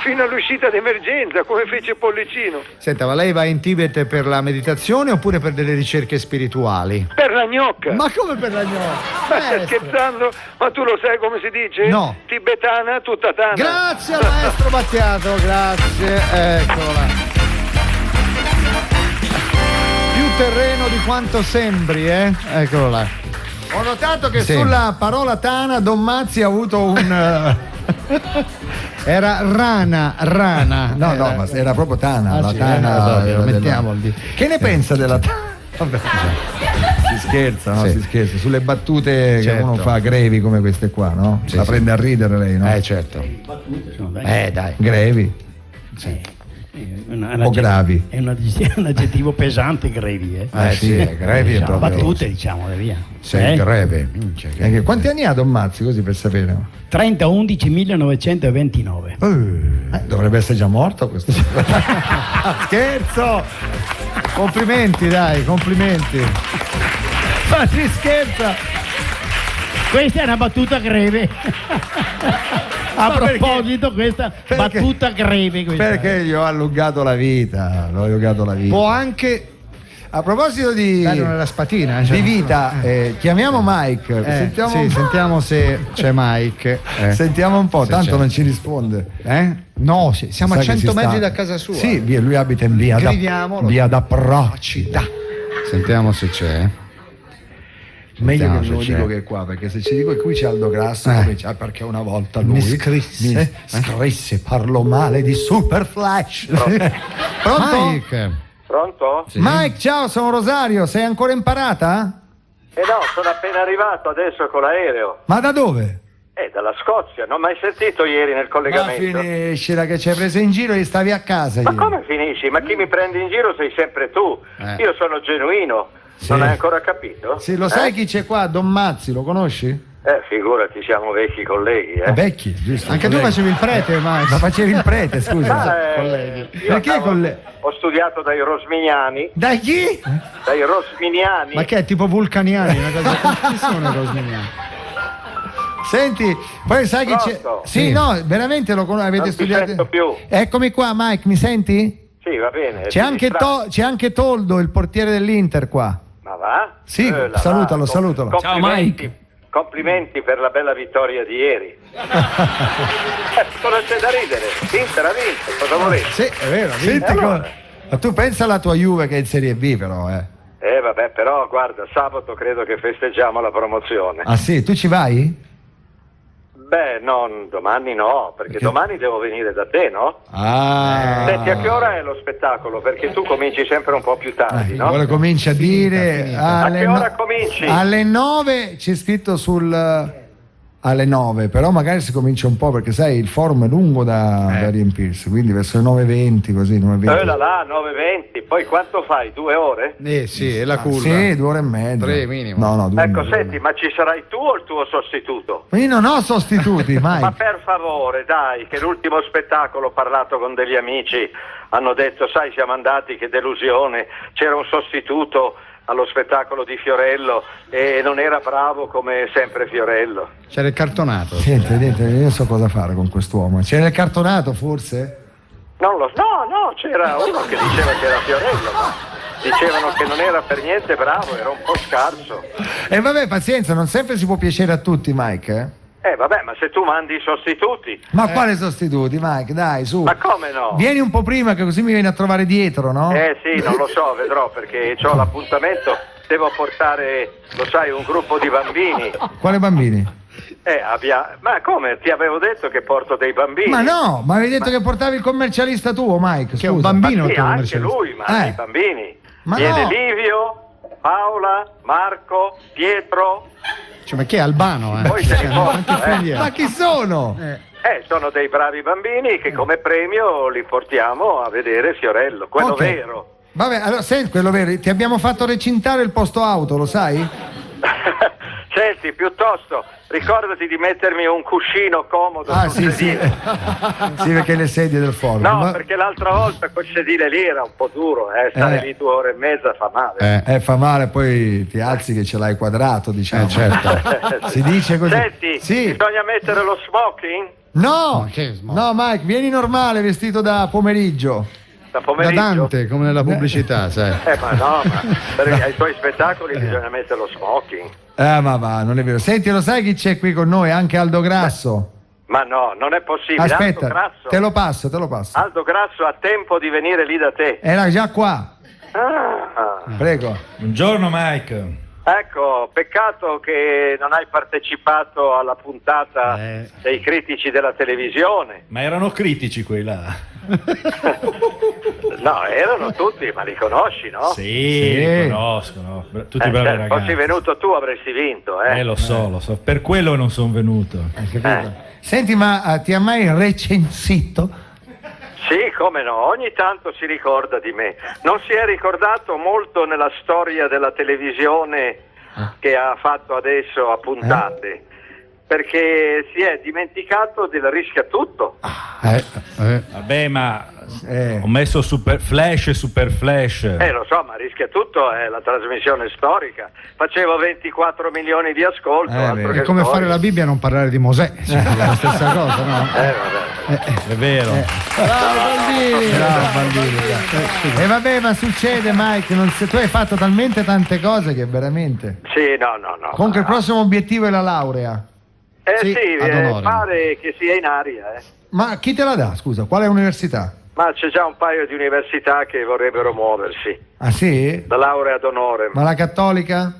fino all'uscita d'emergenza, come fece Pollicino. Senta, ma lei va in Tibet per la meditazione oppure per delle ricerche spirituali? Per la gnocca. Ma come per la gnocca? Ma stai scherzando? Ma tu lo sai come si dice? No. Tibetana, tutta tana. Grazie al maestro Battiato, grazie. Eccola. Più terreno di quanto sembri, Eccolo là. Ho notato che sulla parola tana Don Mazzi ha avuto un... Era rana. No, ma era proprio tana. La tana. Mettiamo Che ne pensa della tana? Vabbè, si scherza, no? Si scherza. Sulle battute che uno fa grevi come queste qua, no? La prende a ridere lei, no? Certo. Dai. Grevi. O gravi. È un aggettivo pesante, grevi. Grevi è proprio. Battute, diciamo, via. Sei greve. Quanti anni ha Don Mazzi, così per sapere? 30/11/1929. Dovrebbe essere già morto questo. Scherzo! Complimenti, dai, complimenti. Ma si scherza! Questa è una battuta greve. A proposito, questa battuta greve. Perché gli ho allungato la vita. Può anche. A proposito di nella spatina, di vita, chiamiamo Mike. Sentiamo se c'è Mike. Sentiamo un po', se tanto c'è. non ci risponde. No, siamo a 100 metri da casa sua. Sì, lui abita in via Gridiamolo. via d'Approcci. Sentiamo se c'è. Meglio che non lo dico che è qua, perché se ci dico che qui c'è Aldo Grasso, perché una volta lui mi scrisse, parlo male di Super Flash. Pronto? Mike? Pronto? Sì. Mike, ciao, sono Rosario, sei ancora imparata? No, sono appena arrivato adesso con l'aereo. Ma da dove? Dalla Scozia, non ho mai sentito ieri nel collegamento. Ma finiscila che ci hai preso in giro e stavi a casa. Ma come finisci? Ma chi mi prende in giro sei sempre tu. Io sono genuino. Sì. Non hai ancora capito? Sì, lo sai chi c'è qua? Don Mazzi, lo conosci? Figurati, siamo vecchi colleghi. Vecchi, giusto. Anche tu facevi il prete, Ma facevi il prete, scusa. Colleghi. Perché ho studiato dai Rosminiani. Dai chi? Dai Rosminiani. Ma che è tipo vulcaniani? Una cosa... Chi sono i Rosminiani? Senti, poi sai che c'è... Sì, no, veramente lo conosco, avete studiato... Non ti sento più. Eccomi qua, Mike, mi senti? Sì, va bene. C'è anche Toldo, il portiere dell'Inter qua. Ma va? Sì, salutalo. Ciao Mike. Complimenti per la bella vittoria di ieri. Cosa c'è da ridere? L'Inter ha vinto, cosa volete? Sì, è vero. Senti, ma tu pensa alla tua Juve che è in Serie B però, vabbè, però guarda, sabato credo che festeggiamo la promozione. Ah sì, tu ci vai? Beh, domani no, perché domani devo venire da te, no? Senti, a che ora è lo spettacolo? Perché tu cominci sempre un po' più tardi, no? Ora cominci a dire... A che ora cominci? Alle 9 c'è scritto alle 9, però magari si comincia un po' perché sai il forum è lungo da riempirsi, quindi verso le 9:20 così, 9:20. Là, 9:20, poi quanto fai? 2 ore? Sì, è la curva. Sì, 2 ore e mezza. 3 minimo. No, 2 ecco, senti, ma ci sarai tu o il tuo sostituto? Io non ho sostituti, mai. Ma per favore, dai, che l'ultimo spettacolo ho parlato con degli amici, hanno detto, sai, siamo andati, che delusione, c'era un sostituto allo spettacolo di Fiorello e non era bravo come sempre Fiorello. C'era il cartonato. Senti, io so cosa fare con quest'uomo. C'era il cartonato forse? No, c'era uno che diceva che era Fiorello, ma dicevano che non era per niente bravo, era un po' scarso. E vabbè, pazienza, non sempre si può piacere a tutti, Mike, vabbè, ma se tu mandi i sostituti... Ma quale sostituti, Mike? Dai, su. Ma come no? Vieni un po' prima che così mi vieni a trovare dietro, no? Sì, non lo so, vedrò, perché ho l'appuntamento, devo portare, lo sai, un gruppo di bambini. Quale bambini? Ma come? Ti avevo detto che porto dei bambini? Ma no, ma avevi detto che portavi il commercialista tuo, Mike, che è un bambino. Ma sì, anche lui, ma i bambini. Ma viene no. Livio, Paola, Marco, Pietro... Ma che è Albano, Poi te li porto, Ma chi sono? Sono dei bravi bambini che come premio li portiamo a vedere Fiorello, quello vero. Vabbè, allora senti, quello vero, ti abbiamo fatto recintare il posto auto, lo sai? Senti, piuttosto ricordati di mettermi un cuscino comodo sul sedile. Sì, perché le sedie del forum. No, perché l'altra volta quel sedile lì era un po' duro, stare lì 2 ore e mezza fa male. Fa male, poi ti alzi che ce l'hai quadrato, diciamo. Certo. Si dice così. Senti, bisogna mettere lo smoking? No, no Mike, vieni normale, vestito da pomeriggio. Da pomeriggio? Da Dante, come nella pubblicità, sai. Ma perché ai tuoi spettacoli bisogna mettere lo smoking. Ma va, non è vero. Senti, lo sai chi c'è qui con noi? Anche Aldo Grasso. Ma no, non è possibile. Aspetta, Aldo Grasso. te lo passo. Aldo Grasso ha tempo di venire lì da te. Era già qua. Prego. Buongiorno Mike. Ecco, peccato che non hai partecipato alla puntata dei critici della televisione. Ma erano critici quelli là. No, erano tutti, ma li conosci, no? Sì, li conosco, no? Tutti bravi ragazzi. Fossi venuto tu avresti vinto, Lo so, per quello non sono venuto. Senti, ma ti ha mai recensito? Sì, come no, ogni tanto si ricorda di me. Non si è ricordato molto nella storia della televisione che ha fatto adesso a puntate, perché si è dimenticato del Rischia Tutto. Vabbè, ma ho messo Super Flash. Lo so, ma Rischia Tutto è la trasmissione storica. Facevo 24 milioni di ascolto. È come fare la Bibbia e non parlare di Mosè. Cioè, è la stessa cosa, no? È vero. Bravo Bambini. E vabbè, ma succede, Mike, tu hai fatto talmente tante cose che veramente... Sì, no. Comunque il prossimo obiettivo è la laurea. Pare che sia in aria. Ma chi te la dà, scusa? Quale università? Ma c'è già un paio di università che vorrebbero muoversi. Ah sì? La laurea d'onore. Ma la cattolica?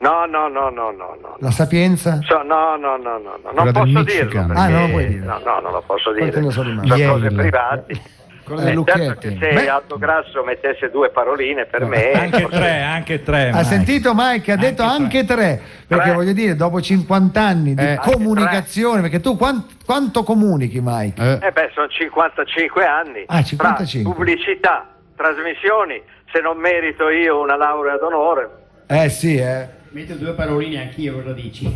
No. La Sapienza? No, non posso dirlo. Ah, non lo puoi dire. No, non lo posso dire. Sono Sono cose private. Certo che se Aldo Grasso mettesse 2 paroline per me... Anche tre. Ha sentito Mike? Ha detto anche 3. Perché voglio dire, dopo 50 anni di comunicazione, perché tu quanto comunichi, Mike? sono 55 anni. 55. Tra pubblicità, trasmissioni, se non merito io una laurea d'onore. Metto 2 paroline anch'io, cosa dici?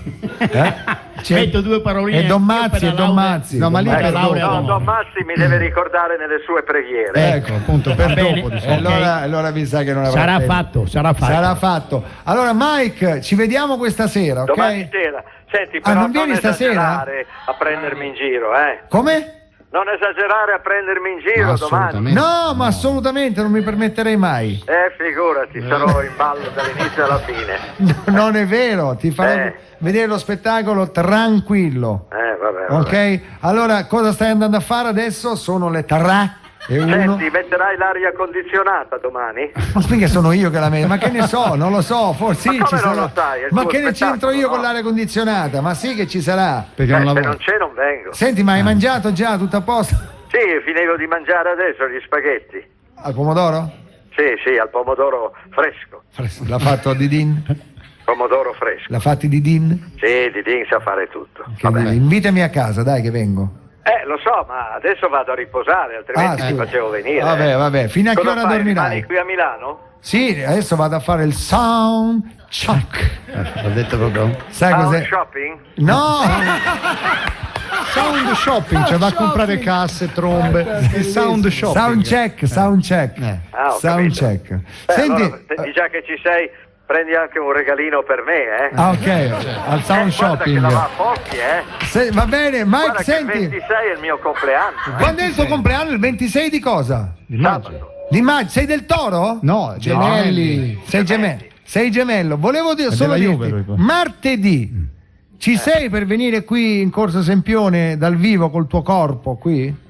Metto 2 paroline. E Don Mazzi. No, ma lì per laurea. No, Don Mazzi mi deve ricordare nelle sue preghiere. Ecco, appunto, per dopo. Allora mi sa che non avrà tempo. Sarà fatto. Allora Mike, ci vediamo questa sera, ok? Domani sera. Senti, però non vieni stasera? Esagerare a prendermi in giro, Come? Non esagerare a prendermi in giro domani. No, ma assolutamente non mi permetterei mai. Figurati, sarò in ballo dall'inizio alla fine. Non è vero, ti farò vedere lo spettacolo tranquillo. Vabbè. Ok? Allora, cosa stai andando a fare adesso? Sono le 3 e 1. Senti, metterai l'aria condizionata domani? Ma mica sono io che la metto, ma che ne so, non lo so, forse ma ci sarà. Non lo sai, ma che ne c'entro io no? con l'aria condizionata? Ma sì che ci sarà. Se non c'è non vengo. Senti, ma hai mangiato già tutto a posto? Sì, finivo di mangiare adesso gli spaghetti. Al pomodoro? Sì, al pomodoro fresco. L'ha fatto Didin? Pomodoro fresco. L'ha fatti Didin? Sì, Didin sa fare tutto. Invitami a casa, dai che vengo. Lo so, ma adesso vado a riposare, altrimenti ti facevo venire. Vabbè, fino a che ora dormirai? Rimani qui a Milano? Sì, adesso vado a fare il sound check. L'ho detto proprio. Sai cos'è? Shopping? No! Sound shopping, cioè va a comprare casse, trombe. Il sound shopping. Sound check. Sound check. Senti, allora, già che ci sei, prendi anche un regalino per me, ok, al sound shopping. Che la va a pochi, va bene, Mike, guarda senti. Che il 26 è il mio compleanno. Quando è il tuo compleanno? Il 26 di cosa? Di maggio. Di maggio. Sei del Toro? No, gemelli. Sei gemello. Volevo dire solo dirti, martedì ci sei per venire qui in Corso Sempione dal vivo col tuo corpo qui?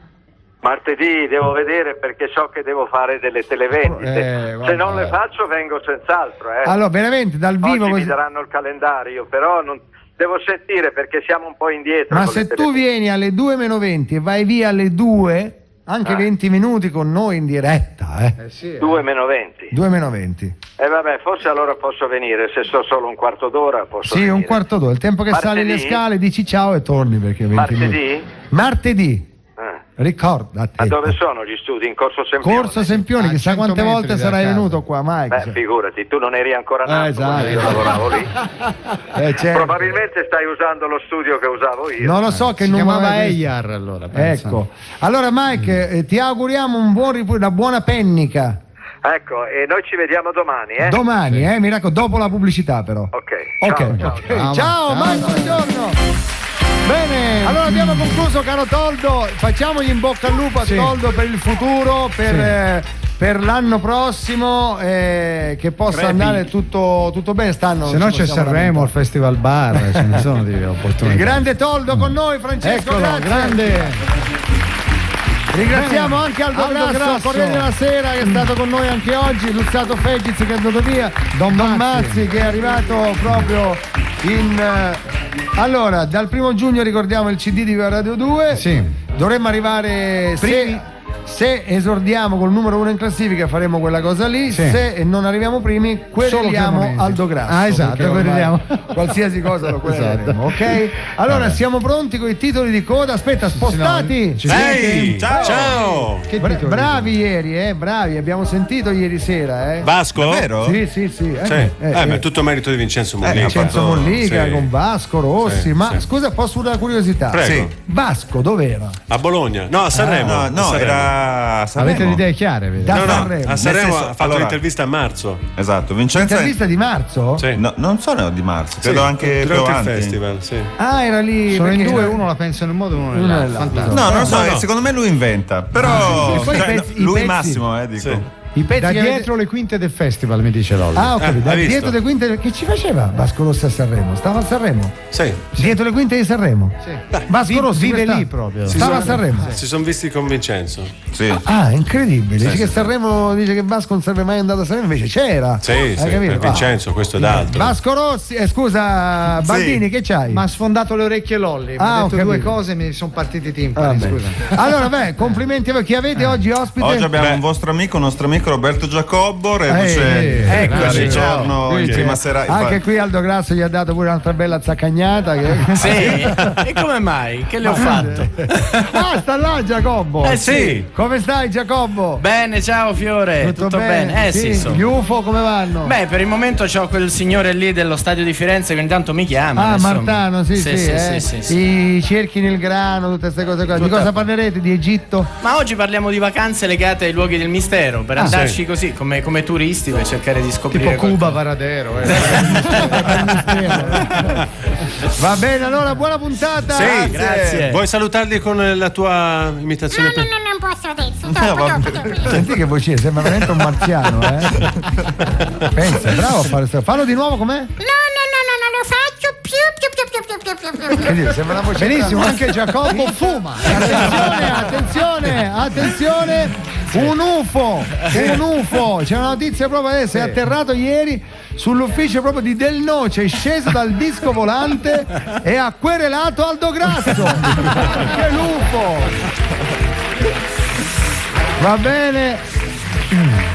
Martedì devo vedere perché so che devo fare delle televendite. Se non le faccio vengo senz'altro. Allora, veramente dal vivo oggi così... mi daranno il calendario, però non... devo sentire perché siamo un po' indietro. Ma se tu vieni alle 2:20 e vai via alle 2, anche 20 minuti con noi in diretta, 2:20. 2:20. Vabbè, forse allora posso venire, se sto solo un quarto d'ora posso venire. Un quarto d'ora, il tempo che sali le scale, dici ciao e torni perché 20 minuti. Martedì? Ricordati. Ma dove sono gli studi? In Corso Sempione? Corso Sempione, chissà quante volte sarai venuto qua, Mike. Figurati, tu non eri ancora nato, io lavoravo lì. Certo. Probabilmente stai usando lo studio che usavo io. Non lo so che si non chiamava Eyar allora. Ecco. Allora Mike, ti auguriamo una buona pennica. Ecco, e noi ci vediamo domani, Domani, mi raccomando, dopo la pubblicità però. Ok. Ciao, Mike, buongiorno. Bene, allora abbiamo concluso, caro Toldo, facciamogli in bocca al lupo a Toldo per il futuro, per l'anno prossimo, che possa andare tutto bene. Se no c'è Sanremo al Festival Bar, ce ne sono di opportunità. Il grande Toldo con noi, Francesco. Eccolo, grande. Ringraziamo anche Aldo Grasso, Corriere della Sera, che è stato con noi anche oggi, Luciano Fegiz che è andato via, Don Mazzi che è arrivato proprio in... Allora, dal 1 giugno ricordiamo il CD di Viva Radio 2. Dovremmo arrivare se esordiamo col numero 1 in classifica faremo quella cosa lì, se non arriviamo primi quereliamo Aldo Grasso. Esatto, quereliamo. Qualsiasi cosa lo quereliamo, ok? Allora siamo pronti con i titoli di coda. Aspetta, spostati. Ciao. Bravi ieri, bravi, abbiamo sentito ieri sera, Vasco? Vero? Sì. Ma è tutto merito di Vincenzo Mollica. Vincenzo Mollica con Vasco Rossi. Ma scusa, posso una curiosità? Prego. Vasco dov'era? A Bologna? No, a Sanremo. No, era Avete le idee chiare? A Sanremo ha fatto l'intervista a marzo. Esatto, Vincenzo. L'intervista di marzo? Sì. No, non so di marzo, credo anche più avanti. Il festival, sì. Era lì. Sono in due, uno la pensa in un modo e uno nell'altro. No, non lo so, secondo me lui inventa. Però lui Massimo, dico. I pezzi da che dietro le quinte del festival, mi dice Lolli. Ah, ok, da hai dietro visto? le quinte che ci faceva Vasco Rossi a Sanremo? Stava a Sanremo? Sì. Dietro le quinte di Sanremo? Sì. Vasco Rossi vive questa- lì proprio. Stava a Sanremo? Si sono visti con Vincenzo. Sì. Ah, incredibile. Dice Sì, che sì. Sanremo, dice che Vasco non sarebbe mai andato a Sanremo, invece c'era. Sì, Hai sì, capito? per Vincenzo, questo ed altro. Vasco Rossi, scusa, Baldini, che c'hai? Ma ha sfondato le orecchie Lolli. Mi Ah, ha ho detto due capito. cose e mi sono partiti i timpani. Vabbè. Scusa. Allora, beh, complimenti a voi. Chi avete oggi ospite? Oggi abbiamo un vostro amico, un nostro amico Roberto Giacobbo, reduce eccoci, dal ritorno in prima serata. Anche qui Aldo Grasso gli ha dato pure un'altra bella zaccagnata. Sì, e come mai? Che le ho fatto? Ah, sta là Giacobbo. Sì. Come stai Giacobbo? Bene, ciao Fiore. Tutto bene? Sì, so. Gli UFO come vanno? Beh, per il momento c'ho quel signore lì dello stadio di Firenze che intanto mi chiama. Ah, insomma. Martano, sì. I cerchi nel grano, tutte queste cose qua. Di cosa parlerete? Di Egitto? Ma oggi parliamo di vacanze legate ai luoghi del mistero, per andarci così come turisti, per cercare di scoprire Tipo Cuba Varadero. Va bene, allora buona puntata. Sì, grazie. Vuoi salutarli con la tua imitazione? Non posso adesso. Senti che voce, sembra veramente un marziano, eh? Pensa, bravo a fare questo. Fallo di nuovo com'è? Non lo faccio più. Vedi, sembra una voce. Benissimo, strana. anche Giacobbo fuma. Attenzione, un UFO, c'è una notizia proprio adesso, è atterrato ieri sull'ufficio proprio di Del Noce, è sceso dal disco volante e ha querelato Aldo Grasso. Che l'UFO! Va bene.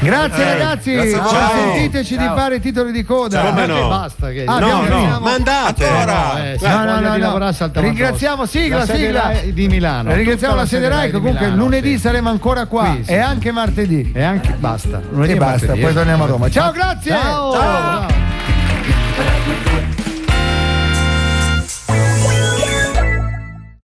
Grazie ragazzi, grazie, ciao. sentiteci di fare i titoli di coda. Come no? Basta che No, mandate. Ringraziamo sigla. Di Milano. Ringraziamo la sede Rai, comunque lunedì saremo ancora qua Qui, sì, e anche martedì. E anche basta. E basta, poi torniamo a Roma. Ciao, grazie. Ciao.